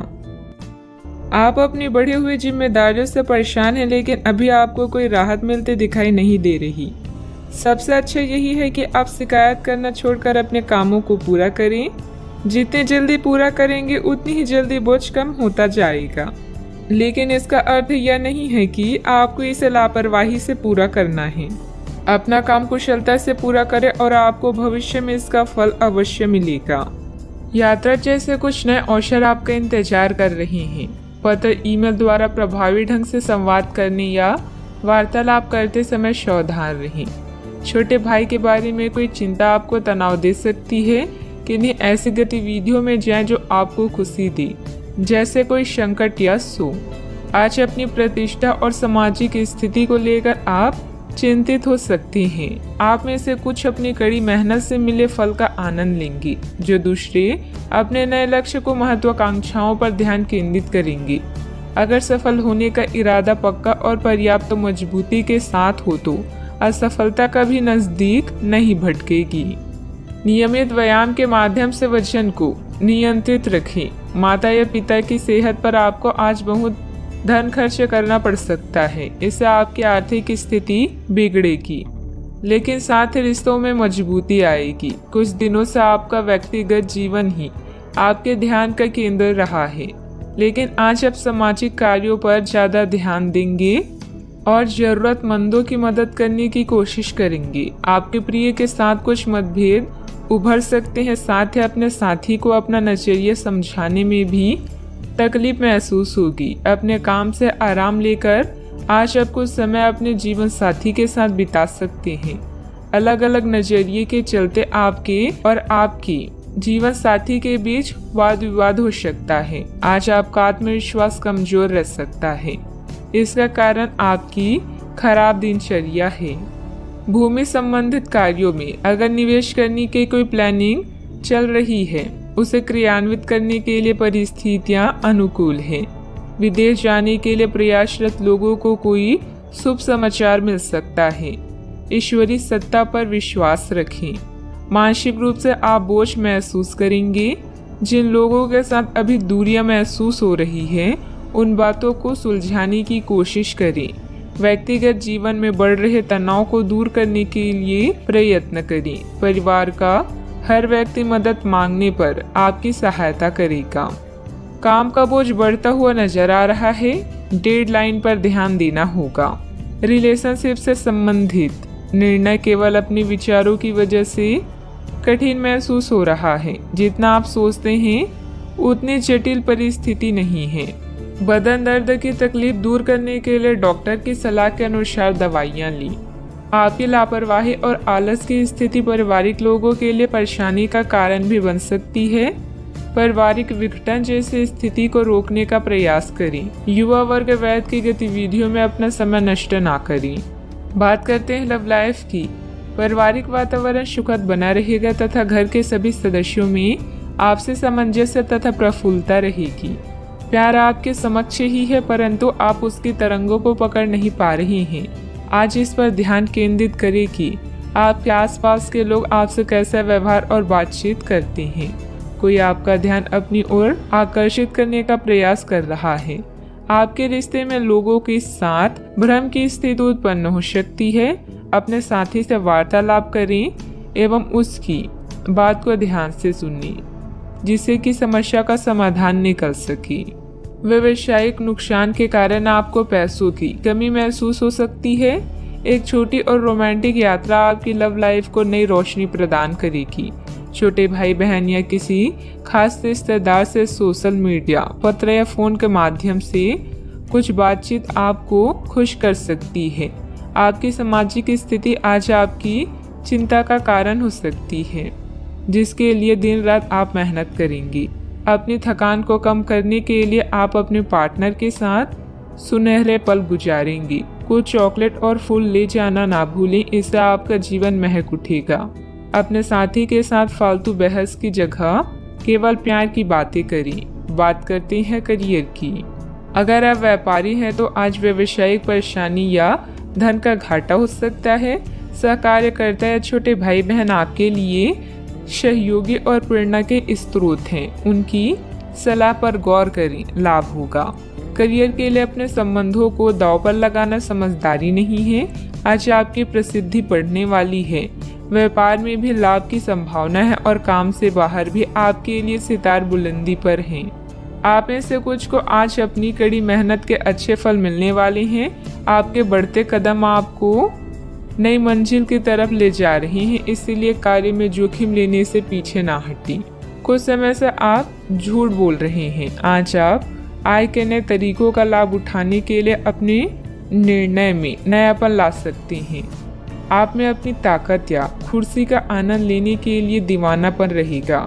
आप अपनी बढ़ी हुई जिम्मेदारियों से परेशान हैं, लेकिन अभी आपको कोई राहत मिलती दिखाई नहीं दे रही। सबसे अच्छा यही है कि आप शिकायत करना छोड़कर अपने कामों को पूरा करें। जितनी जल्दी पूरा करेंगे उतनी ही जल्दी बोझ कम होता जाएगा। लेकिन इसका अर्थ यह नहीं है कि आपको इसे लापरवाही से पूरा करना है। अपना काम कुशलता से पूरा करें और आपको भविष्य में इसका फल अवश्य मिलेगा। यात्रा जैसे कुछ नए अवसर आपका इंतजार कर रहे हैं। पत्र, ईमेल द्वारा प्रभावी ढंग से संवाद करने या वार्तालाप करते समय सावधान रहें। छोटे भाई के बारे में कोई चिंता आपको तनाव दे सकती है। किन्हीं ऐसी गतिविधियों में जाएं जो आपको खुशी दे, जैसे कोई संकट या शोक। आज अपनी प्रतिष्ठा और सामाजिक स्थिति को लेकर आप चिंतित हो सकते हैं। आप में से कुछ अपनी कड़ी मेहनत से मिले फल का आनंद लेंगे, जो दूसरे अपने नए लक्ष्य को महत्वाकांक्षाओं पर ध्यान केंद्रित करेंगे। अगर सफल होने का इरादा पक्का और पर्याप्त मजबूती के साथ हो तो असफलता कभी नजदीक नहीं भटकेगी। नियमित व्यायाम के माध्यम से वजन को नियंत्रित रखें। माता या पिता की सेहत पर आपको आज बहुत धन खर्च करना पड़ सकता है। इससे आपकी आर्थिक स्थिति बिगड़ेगी, लेकिन साथ ही रिश्तों में मजबूती आएगी। कुछ दिनों से आपका व्यक्तिगत जीवन ही आपके ध्यान का केंद्र रहा है, लेकिन आज आप सामाजिक कार्यों पर ज़्यादा ध्यान देंगे और ज़रूरतमंदों की मदद करने की कोशिश करेंगे। आपके प्रिय के साथ कुछ मतभेद उभर सकते हैं। साथ ही अपने साथी को अपना नजरिया समझाने में भी तकलीफ महसूस होगी। अपने काम से आराम लेकर आज आप कुछ समय अपने जीवन साथी के साथ बिता सकते हैं। अलग अलग नजरिए के चलते आपके और आपकी जीवन साथी के बीच वाद विवाद हो सकता है। आज आपका आत्मविश्वास कमजोर रह सकता है। इसका कारण आपकी खराब दिनचर्या है। भूमि संबंधित कार्यों में अगर निवेश करने की कोई प्लानिंग चल रही है, उसे क्रियान्वित करने के लिए परिस्थितियां अनुकूल हैं। विदेश जाने के लिए प्रयासरत लोगों को कोई शुभ समाचार मिल सकता है। ईश्वरीय सत्ता पर विश्वास रखें। मानसिक रूप से आप बोझ महसूस करेंगे। जिन लोगों के साथ अभी दूरियां महसूस हो रही है, उन बातों को सुलझाने की कोशिश करें। व्यक्तिगत जीवन में बढ़ रहे तनाव को दूर करने के लिए प्रयत्न करें। परिवार का हर व्यक्ति मदद मांगने पर आपकी सहायता करेगा। काम का बोझ बढ़ता हुआ नजर आ रहा है। डेडलाइन पर ध्यान देना होगा। रिलेशनशिप से संबंधित निर्णय केवल अपने विचारों की वजह से कठिन महसूस हो रहा है। जितना आप सोचते हैं उतनी जटिल परिस्थिति नहीं है। बदन दर्द की तकलीफ दूर करने के लिए डॉक्टर की सलाह के अनुसार दवाइयाँ ली। आपकी लापरवाही और आलस की स्थिति पारिवारिक लोगों के लिए परेशानी का कारण भी बन सकती है। पारिवारिक विघटन जैसी स्थिति को रोकने का प्रयास करें। युवा वर्ग वैध की गतिविधियों में अपना समय नष्ट ना करें। बात करते हैं लव लाइफ की। पारिवारिक वातावरण सुखद बना रहेगा तथा घर के सभी सदस्यों में आपसी सामंजस्य तथा प्रफुल्लता रहेगी। प्यार आपके समक्ष ही है, परंतु आप उसकी तरंगों को पकड़ नहीं पा रहे हैं। आज इस पर ध्यान केंद्रित करें कि आपके आसपास के लोग आपसे कैसा व्यवहार और बातचीत करते हैं। कोई आपका ध्यान अपनी ओर आकर्षित करने का प्रयास कर रहा है। आपके रिश्ते में लोगों के साथ भ्रम की स्थिति उत्पन्न हो सकती है। अपने साथी से वार्तालाप करें एवं उसकी बात को ध्यान से सुनिए, जिससे कि समस्या का समाधान निकल सके। व्यवसायिक नुकसान के कारण आपको पैसों की कमी महसूस हो सकती है। एक छोटी और रोमांटिक यात्रा आपकी लव लाइफ को नई रोशनी प्रदान करेगी। छोटे भाई बहन या किसी खास रिश्तेदार से सोशल मीडिया, पत्र या फोन के माध्यम से कुछ बातचीत आपको खुश कर सकती है। आपकी सामाजिक स्थिति आज आपकी चिंता का कारण हो सकती है, जिसके लिए दिन रात आप मेहनत करेंगी। अपनी थकान को कम करने के लिए आप अपने पार्टनर के साथ सुनहरे पल गुजारेंगी। कुछ चॉकलेट और फूल ले जाना ना भूलें, इससे आपका जीवन महक उठेगा। अपने साथी के साथ फालतू बहस की जगह केवल प्यार की बातें करें। बात करते हैं करियर की। अगर आप व्यापारी हैं तो आज व्यावसायिक परेशानी या धन का घाटा हो सकता है। सहकार्यकर्ता या छोटे भाई बहन आपके लिए सहयोगी और प्रेरणा के स्रोत हैं। उनकी सलाह पर गौर करें, लाभ होगा। करियर के लिए अपने संबंधों को दांव पर लगाना समझदारी नहीं है। आज आपकी प्रसिद्धि बढ़ने वाली है। व्यापार में भी लाभ की संभावना है और काम से बाहर भी आपके लिए सितार बुलंदी पर हैं। आप में से कुछ को आज अपनी कड़ी मेहनत के अच्छे फल मिलने वाले हैं। आपके बढ़ते कदम आपको नई मंजिल की तरफ ले जा रही हैं, इसलिए कार्य में जोखिम लेने से पीछे ना हटें। कुछ समय से आप झूठ बोल रहे हैं। आज आप आय के नए तरीकों का लाभ उठाने के लिए अपने निर्णय में नयापन ला सकते हैं। आप में अपनी ताकत या कुर्सी का आनंद लेने के लिए दीवानापन रहेगा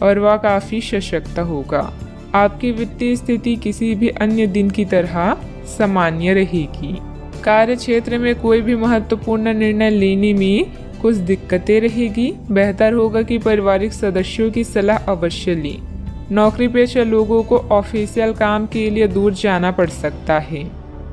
और वह काफी सशक्त होगा। आपकी वित्तीय स्थिति किसी भी अन्य दिन की तरह सामान्य रहेगी। कार्य क्षेत्र में कोई भी महत्वपूर्ण निर्णय लेने में कुछ दिक्कतें रहेगी। बेहतर होगा कि पारिवारिक सदस्यों की सलाह अवश्य लें। नौकरी पेशा लोगों को ऑफिशियल काम के लिए दूर जाना पड़ सकता है।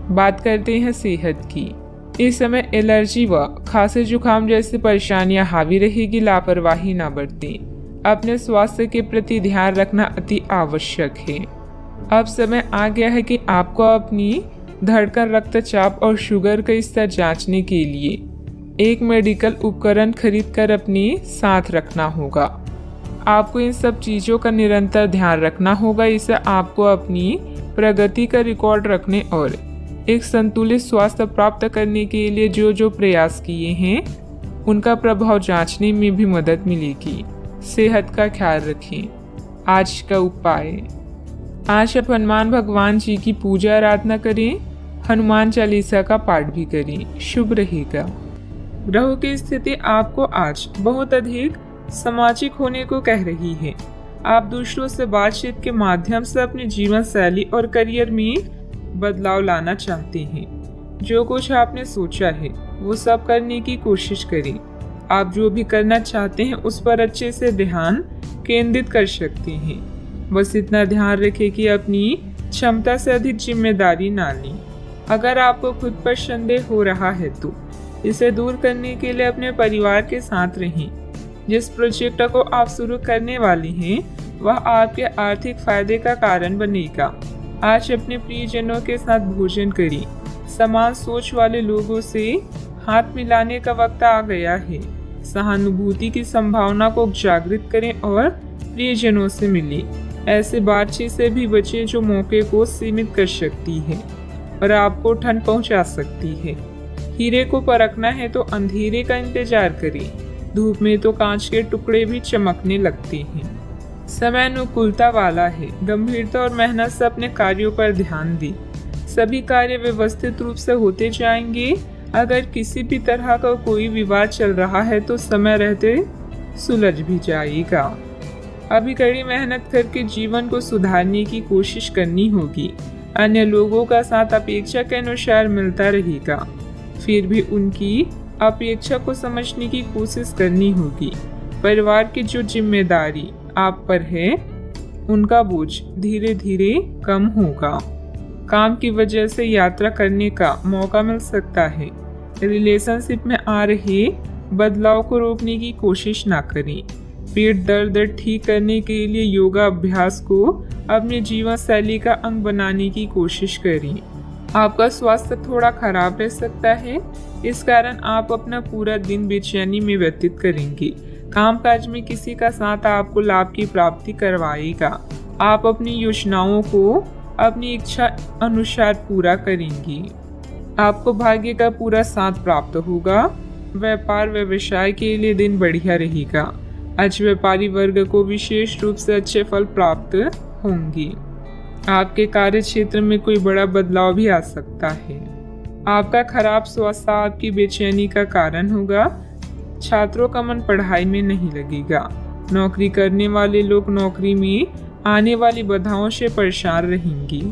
बात करते हैं सेहत की। इस समय एलर्जी व खांसी जुकाम जैसी परेशानियां हावी रहेगी। लापरवाही ना बरतें। अपने स्वास्थ्य के प्रति ध्यान रखना अति आवश्यक है। अब समय आ गया है कि आपको अपनी धड़कन, रक्तचाप और शुगर का स्तर जांचने के लिए एक मेडिकल उपकरण खरीदकर अपने साथ रखना होगा। आपको इन सब चीज़ों का निरंतर ध्यान रखना होगा। इससे आपको अपनी प्रगति का रिकॉर्ड रखने और एक संतुलित स्वास्थ्य प्राप्त करने के लिए जो जो प्रयास किए हैं उनका प्रभाव जांचने में भी मदद मिलेगी। सेहत का ख्याल रखें। आज का उपाय, आज आप हनुमान भगवान जी की पूजा आराधना करें। हनुमान चालीसा का पाठ भी करें, शुभ रहेगा। ग्रहों की स्थिति आपको आज बहुत अधिक सामाजिक होने को कह रही है। आप दूसरों से बातचीत के माध्यम से अपनी जीवन शैली और करियर में बदलाव लाना चाहते हैं। जो कुछ आपने सोचा है वो सब करने की कोशिश करें। आप जो भी करना चाहते हैं उस पर अच्छे से ध्यान केंद्रित कर सकते हैं। बस इतना ध्यान रखें कि अपनी क्षमता से अधिक जिम्मेदारी ना लें। अगर आपको खुद पर संदेह हो रहा है तो इसे दूर करने के लिए अपने परिवार के साथ रहें। जिस प्रोजेक्ट को आप शुरू करने वाले हैं वह आपके आर्थिक फायदे का कारण बनेगा। आज अपने प्रियजनों के साथ भोजन करें। समान सोच वाले लोगों से हाथ मिलाने का वक्त आ गया है। सहानुभूति की संभावना को जागृत करें और प्रियजनों से मिलें। ऐसे बातचीत से भी बचें जो मौके को सीमित कर सकती है। और आपको ठंड पहुंचा सकती है। हीरे को परखना है तो अंधेरे का इंतजार करें, धूप में तो कांच के टुकड़े भी चमकने लगते हैं। समय अनुकूलता वाला है, गंभीरता और मेहनत से अपने कार्यों पर ध्यान दें। सभी कार्य व्यवस्थित रूप से होते जाएंगे। अगर किसी भी तरह का कोई विवाद चल रहा है तो समय रहते सुलझ भी जाएगा। अभी कड़ी मेहनत करके जीवन को सुधारने की कोशिश करनी होगी। अन्य लोगों का साथ अपेक्षा के अनुसार मिलता रहेगा, फिर भी उनकी अपेक्षा को समझने की कोशिश करनी होगी। परिवार की जो जिम्मेदारी आप पर है उनका बोझ धीरे धीरे कम होगा। काम की वजह से यात्रा करने का मौका मिल सकता है। रिलेशनशिप में आ रहे बदलाव को रोकने की कोशिश ना करें। पेट दर्द ठीक करने के लिए योगा अभ्यास को अपने जीवन शैली का अंग बनाने की कोशिश करें। आपका स्वास्थ्य थोड़ा खराब रह सकता है, इस कारण आप अपना पूरा दिन बेचैनी में व्यतीत करेंगे। कामकाज में किसी का साथ आपको लाभ की प्राप्ति करवाएगा। आप अपनी योजनाओं को अपनी इच्छा अनुसार पूरा करेंगे। आपको भाग्य का पूरा साथ प्राप्त होगा। व्यापार व्यवसाय के लिए दिन बढ़िया रहेगा। आज व्यापारी वर्ग को विशेष रूप से अच्छे फल प्राप्त होंगे। आपके कार्य क्षेत्र में कोई बड़ा बदलाव भी आ सकता है। आपका खराब स्वास्थ्य आपकी बेचैनी का कारण होगा। छात्रों का मन पढ़ाई में नहीं लगेगा। नौकरी करने वाले लोग नौकरी में आने वाली बाधाओं से परेशान रहेंगे।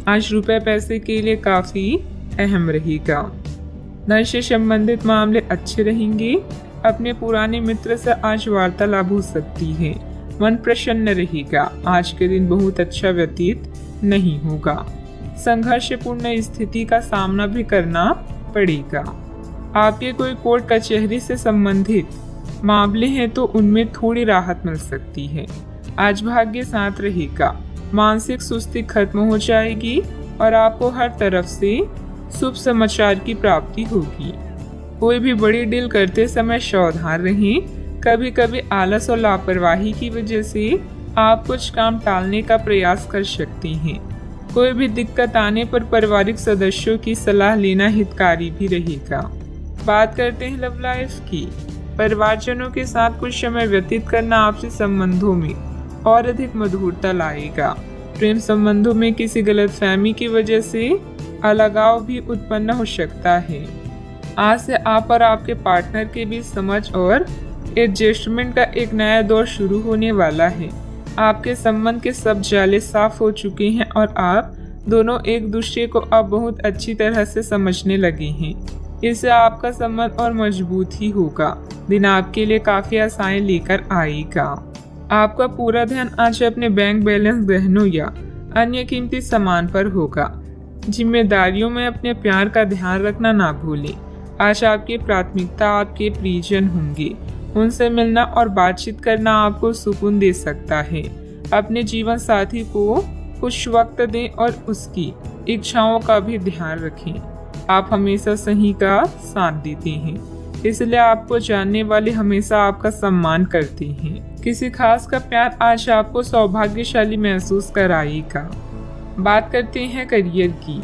आज रुपए पैसे के लिए काफी अहम रहेगा। धन से संबंधित मामले अच्छे रहेंगे। अपने पुराने मित्र से आज वार्तालाप हो सकती है। मन प्रसन्न रहेगा। आज के दिन बहुत अच्छा व्यतीत नहीं होगा। संघर्षपूर्ण स्थिति का सामना भी करना पड़ेगा। आपके कोई कोर्ट कचहरी से संबंधित मामले हैं तो उनमें थोड़ी राहत मिल सकती है। आज भाग्य साथ रहेगा। मानसिक सुस्ती खत्म हो जाएगी और आपको हर तरफ से शुभ समाचार की प्राप्ति होगी। कोई भी बड़ी डील करते समय सावधान रहें। कभी कभी आलस और लापरवाही की वजह से आप कुछ काम टालने का प्रयास कर सकते हैं। कोई भी दिक्कत आने पर पारिवारिक सदस्यों की सलाह लेना हितकारी भी रहेगा। बात करते हैं लव लाइफ की। परिवारजनों के साथ कुछ समय व्यतीत करना आपसी संबंधों में और अधिक मधुरता लाएगा। प्रेम संबंधों में किसी गलतफहमी की वजह से अलगाव भी उत्पन्न हो सकता है। आज से आप और आपके पार्टनर के बीच समझ और एडजस्टमेंट का एक नया दौर शुरू होने वाला है। आपके संबंध के सब जाले साफ हो चुके हैं और आप दोनों एक दूसरे को अब बहुत अच्छी तरह से समझने लगे हैं। इससे आपका संबंध और मजबूत ही होगा। दिन आपके लिए काफी आशाएं लेकर आएगा। आपका पूरा ध्यान आज अपने बैंक बैलेंस, गहनों या अन्य कीमती सामान पर होगा। जिम्मेदारियों में अपने प्यार का ध्यान रखना ना भूलें। आज आपकी प्राथमिकता आपके प्रियजन होंगे। उनसे मिलना और बातचीत करना आपको सुकून दे सकता है। अपने जीवन साथी को कुछ वक्त दें और उसकी इच्छाओं का भी ध्यान रखें। आप हमेशा सही का साथ देते हैं, इसलिए आपको जानने वाले हमेशा आपका सम्मान करते हैं। किसी खास का प्यार आज आपको सौभाग्यशाली महसूस कराएगा। बात करते हैं करियर की।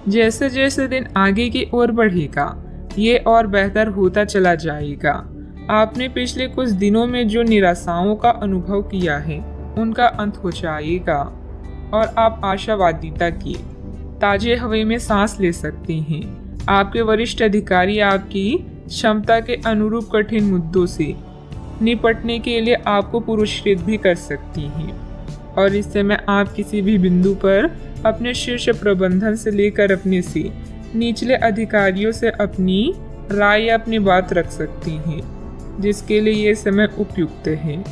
जैसे जैसे दिन आगे की ओर बढ़ेगा ये और बेहतर होता चला जाएगा। आपने पिछले कुछ दिनों में जो निराशाओं का अनुभव किया है उनका अंत हो जाएगा और आप आशावादिता की ताजे हवा में सांस ले सकते हैं। आपके वरिष्ठ अधिकारी आपकी क्षमता के अनुरूप कठिन मुद्दों से निपटने के लिए आपको पुरस्कृत भी कर सकती हैं और इस समय आप किसी भी बिंदु पर अपने शीर्ष प्रबंधन से लेकर अपने से निचले अधिकारियों से अपनी राय या अपनी बात रख सकती हैं, जिसके लिए ये समय उपयुक्त है।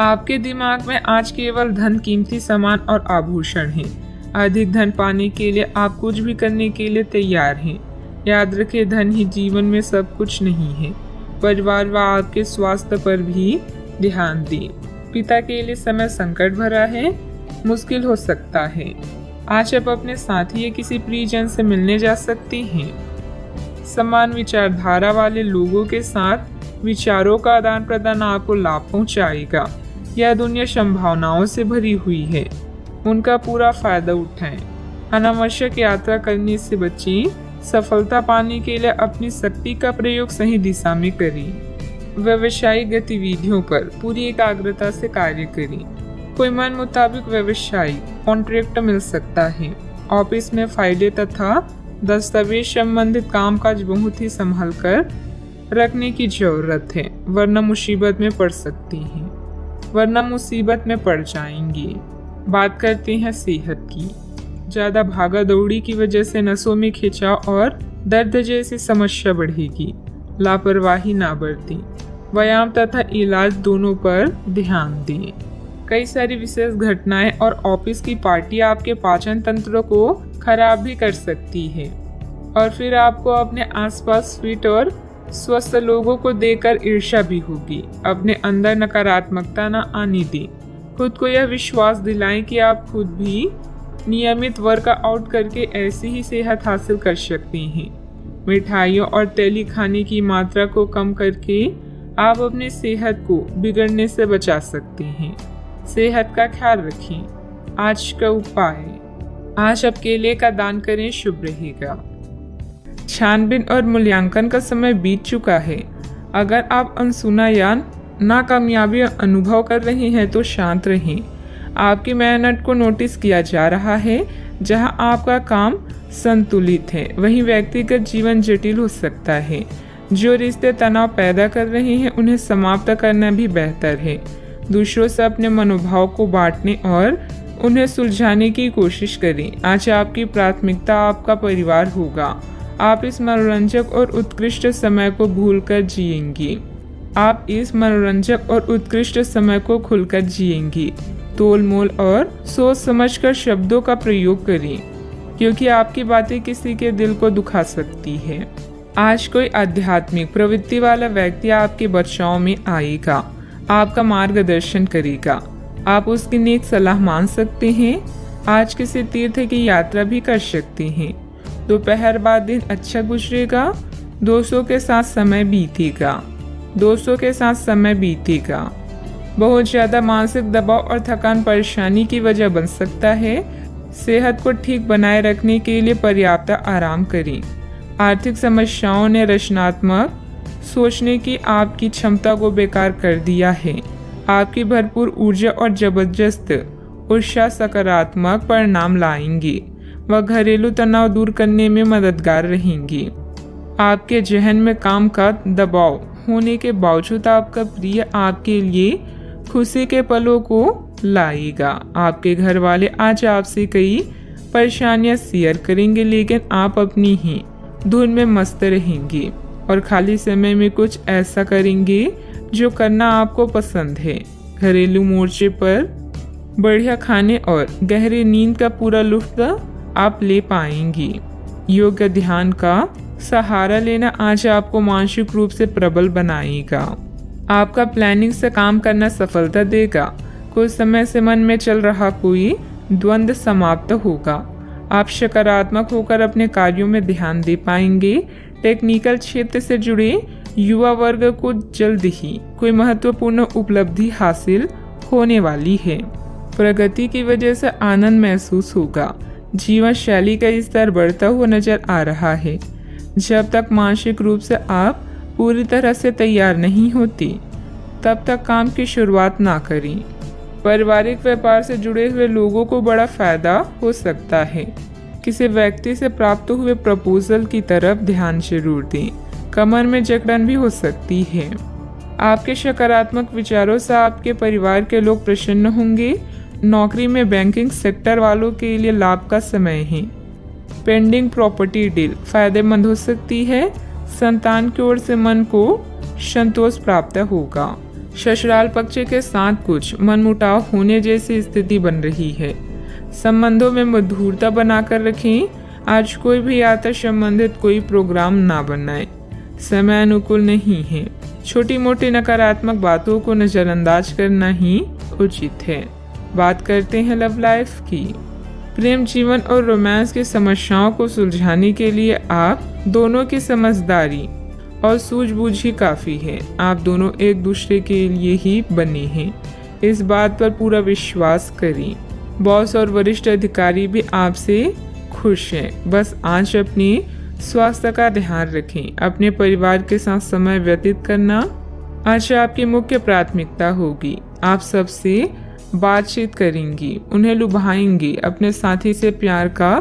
आपके दिमाग में आज केवल धन, कीमती सामान और आभूषण हैं। अधिक धन पाने के लिए आप कुछ भी करने के लिए तैयार हैं। याद रखें, धन ही जीवन में सब कुछ नहीं है। परिवार व आपके स्वास्थ्य पर भी ध्यान दें। पिता के लिए समय संकट भरा है, मुश्किल हो सकता है। आज आप अपने साथी या किसी प्रियजन से मिलने जा सकते हैं। समान विचारधारा वाले लोगों के साथ विचारों का आदान प्रदान आपको लाभ पहुंचाएगा। यह दुनिया संभावनाओं से भरी हुई है, उनका पूरा फायदा उठाएं। अनावश्यक यात्रा करने से बचें। सफलता पाने के लिए अपनी शक्ति का प्रयोग सही दिशा में करें। व्यवसायिक गतिविधियों पर पूरी एकाग्रता से कार्य करें। कोई मन मुताबिक व्यवसायिक कॉन्ट्रैक्ट मिल सकता है। ऑफिस में फाइलें तथा दस्तावेज संबंधित कामकाज बहुत ही संभल कर रखने की जरूरत है, वरना मुसीबत में पड़ जाएंगे। बात करते हैं सेहत की। ज़्यादा भागा दौड़ी की वजह से नसों में खिंचाव और दर्द जैसी समस्या बढ़ेगी। लापरवाही ना बरतें। व्यायाम तथा इलाज दोनों पर ध्यान दें। कई सारी विशेष घटनाएं और ऑफिस की पार्टी आपके पाचन तंत्र को खराब भी कर सकती है और फिर आपको अपने आसपास फिट और स्वस्थ लोगों को देखकर ईर्ष्या भी होगी। अपने अंदर नकारात्मकता न आने दें। खुद को यह विश्वास दिलाएं कि आप खुद भी नियमित वर्कआउट करके ऐसी ही सेहत हासिल कर सकते हैं। मिठाइयों और तेली खाने की मात्रा को कम करके आप अपनी सेहत को बिगड़ने से बचा सकते हैं। सेहत का ख्याल रखें। आज का उपाय, आज आप केले का दान करें, शुभ रहेगा। छानबीन और मूल्यांकन का समय बीत चुका है। अगर आप अनसुना या नाकामयाबी अनुभव कर रहे हैं तो शांत रहें। आपकी मेहनत को नोटिस किया जा रहा है। जहां आपका काम संतुलित है वहीं व्यक्तिगत जीवन जटिल हो सकता है। जो रिश्ते तनाव पैदा कर रहे हैं उन्हें समाप्त करना भी बेहतर है। दूसरों से अपने मनोभाव को बांटने और उन्हें सुलझाने की कोशिश करें। आज आपकी प्राथमिकता आपका परिवार होगा। आप इस मनोरंजक और उत्कृष्ट समय को भूलकर जिएंगे। आप इस मनोरंजक और उत्कृष्ट समय को खुलकर जिएंगे। तोल मोल और सोच समझकर शब्दों का प्रयोग करें, क्योंकि आपकी बातें किसी के दिल को दुखा सकती है। आज कोई आध्यात्मिक प्रवृत्ति वाला व्यक्ति आपके बचाव में आएगा, आपका मार्गदर्शन करेगा। आप उसकी नेक सलाह मान सकते हैं। आज किसी तीर्थ की यात्रा भी कर सकते हैं। दोपहर बाद दिन अच्छा गुजरेगा। दोस्तों के साथ समय बीतेगा। बहुत ज़्यादा मानसिक दबाव और थकान परेशानी की वजह बन सकता है। सेहत को ठीक बनाए रखने के लिए पर्याप्त आराम करें। आर्थिक समस्याओं ने रचनात्मक सोचने की आपकी क्षमता को बेकार कर दिया है। आपकी भरपूर ऊर्जा और जबरदस्त उत्साह सकारात्मक परिणाम लाएंगे। वह घरेलू तनाव दूर करने में मददगार रहेंगी। आपके जहन में काम का दबाव होने के बावजूद आपका प्रिय आपके लिए खुशी के पलों को लाएगा। आपके घर वाले आज आपसे कई परेशानियां शेयर करेंगे, लेकिन आप अपनी ही धुन में मस्त रहेंगे और खाली समय में कुछ ऐसा करेंगे जो करना आपको पसंद है। घरेलू मोर्चे पर बढ़िया खाने और गहरी नींद का पूरा लुत्फ आप ले पाएंगी। योग ध्यान का सहारा लेना आज आपको मानसिक रूप से प्रबल बनाएगा। आपका प्लानिंग से काम करना सफलता देगा। कुछ समय से मन में चल रहा कोई द्वंद्व समाप्त होगा। आप सकारात्मक होकर अपने कार्यों में ध्यान दे पाएंगे। टेक्निकल क्षेत्र से जुड़े युवा वर्ग को जल्द ही कोई महत्वपूर्ण उपलब्धि हासिल होने वाली है। प्रगति की वजह से आनंद महसूस होगा। जीवन शैली का स्तर बढ़ता हुआ नजर आ रहा है। जब तक मानसिक रूप से आप पूरी तरह से तैयार नहीं होती तब तक काम की शुरुआत ना करें। पारिवारिक व्यापार से जुड़े हुए लोगों को बड़ा फायदा हो सकता है। किसी व्यक्ति से प्राप्त हुए प्रपोजल की तरफ ध्यान जरूर दें। कमर में जकड़न भी हो सकती है। आपके सकारात्मक विचारों से आपके परिवार के लोग प्रसन्न होंगे। नौकरी में बैंकिंग सेक्टर वालों के लिए लाभ का समय है। पेंडिंग प्रॉपर्टी डील फायदेमंद हो सकती है। संतान की ओर से मन को संतोष प्राप्त होगा। ससुराल पक्ष के साथ कुछ मनमुटाव होने जैसी स्थिति बन रही है। संबंधों में मधुरता बनाकर रखें। आज कोई भी यात्रा संबंधित कोई प्रोग्राम ना बनाए। समय अनुकूल नहीं है। छोटी मोटी नकारात्मक बातों को नजरअंदाज करना ही उचित है। बात करते हैं लव लाइफ की। प्रेम जीवन और रोमांस की समस्याओं को सुलझाने के लिए आप दोनों की समझदारी और सूझबूझ ही काफ़ी है। आप दोनों एक दूसरे के लिए ही बने हैं। इस बात पर पूरा विश्वास करें। बॉस और वरिष्ठ अधिकारी भी आपसे खुश हैं। बस आज अपनी स्वास्थ्य का ध्यान रखें। अपने परिवार के साथ समय व्यतीत करना आज आपकी मुख्य प्राथमिकता होगी। आप सबसे बातचीत करेंगी, उन्हें लुभाएंगी। अपने साथी से प्यार का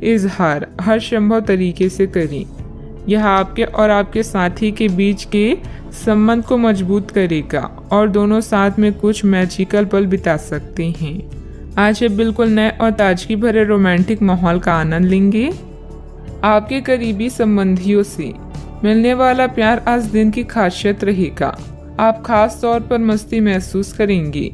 इजहार हर संभव तरीके से करें। यह आपके और आपके साथी के बीच के संबंध को मजबूत करेगा और दोनों साथ में कुछ मैजिकल पल बिता सकते हैं। आज आप बिल्कुल नए और ताजगी भरे रोमांटिक माहौल का आनंद लेंगे। आपके करीबी संबंधियों से मिलने वाला प्यार आज दिन की खासियत रहेगा। आप खास तौर पर मस्ती महसूस करेंगे।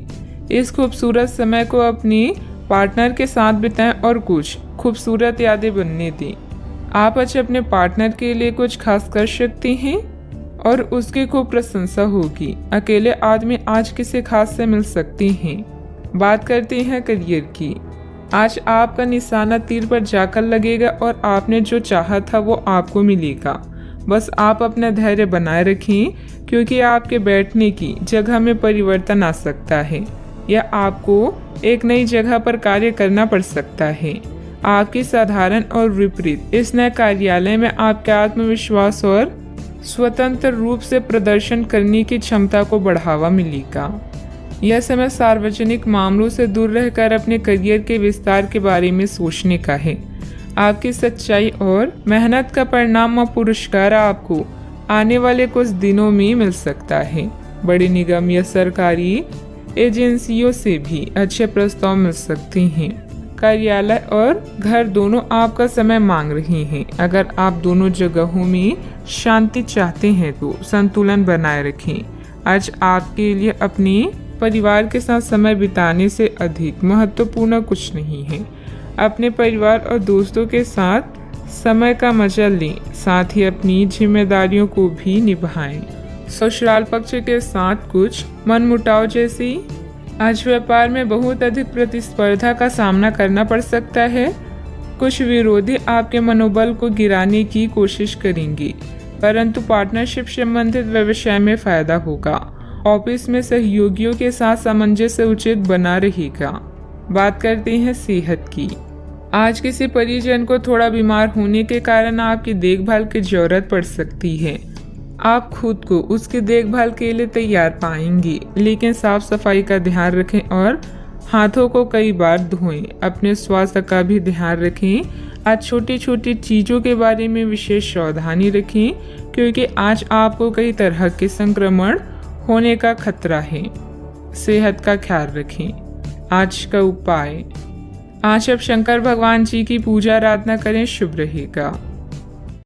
इस खूबसूरत समय को अपने पार्टनर के साथ बिताएं और कुछ खूबसूरत यादें बनने दें। आप आज अपने पार्टनर के लिए कुछ खास कर सकते हैं और उसकी खूब प्रशंसा होगी। अकेले आदमी आज किसी खास से मिल सकते हैं। बात करते हैं करियर की। आज आपका निशाना तीर पर जाकर लगेगा और आपने जो चाहा था वो आपको मिलेगा। बस आप अपना धैर्य बनाए रखें, क्योंकि आपके बैठने की जगह में परिवर्तन आ सकता है या आपको एक नई जगह पर कार्य करना पड़ सकता है। आपकी साधारण और विपरीत इस नए कार्यालय में आपके आत्मविश्वास और स्वतंत्र रूप से प्रदर्शन करने की क्षमता को बढ़ावा मिलेगा। यह समय सार्वजनिक मामलों से दूर रहकर अपने करियर के विस्तार के बारे में सोचने का है। आपकी सच्चाई और मेहनत का परिणाम और पुरस्कार आपको आने वाले कुछ दिनों में मिल सकता है। बड़ी निगम या सरकारी एजेंसियों से भी अच्छे प्रस्ताव मिल सकते हैं। कार्यालय और घर दोनों आपका समय मांग रहे हैं। अगर आप दोनों जगहों में शांति चाहते हैं तो संतुलन बनाए रखें। आज आपके लिए अपने परिवार के साथ समय बिताने से अधिक महत्वपूर्ण कुछ नहीं है। अपने परिवार और दोस्तों के साथ समय का मजा लें, साथ ही अपनी जिम्मेदारियों को भी निभाएं। ससुराल पक्ष के साथ कुछ मनमुटाव जैसी आज व्यापार में बहुत अधिक प्रतिस्पर्धा का सामना करना पड़ सकता है। कुछ विरोधी आपके मनोबल को गिराने की कोशिश करेंगे, परंतु पार्टनरशिप संबंधित व्यवसाय में फायदा होगा। ऑफिस में सहयोगियों के साथ सामंजस्य उचित बना रहेगा। बात करते हैं सेहत की। आज किसी परिजन को थोड़ा बीमार होने के कारण आपकी देखभाल की जरूरत पड़ सकती है। आप खुद को उसकी देखभाल के लिए तैयार पाएंगी, लेकिन साफ सफाई का ध्यान रखें और हाथों को कई बार धोएं। अपने स्वास्थ्य का भी ध्यान रखें। आज छोटी छोटी चीज़ों के बारे में विशेष सावधानी रखें, क्योंकि आज आपको कई तरह के संक्रमण होने का खतरा है। सेहत का ख्याल रखें। आज का उपाय, आज आप शंकर भगवान जी की पूजा आराधना करें, शुभ रहेगा।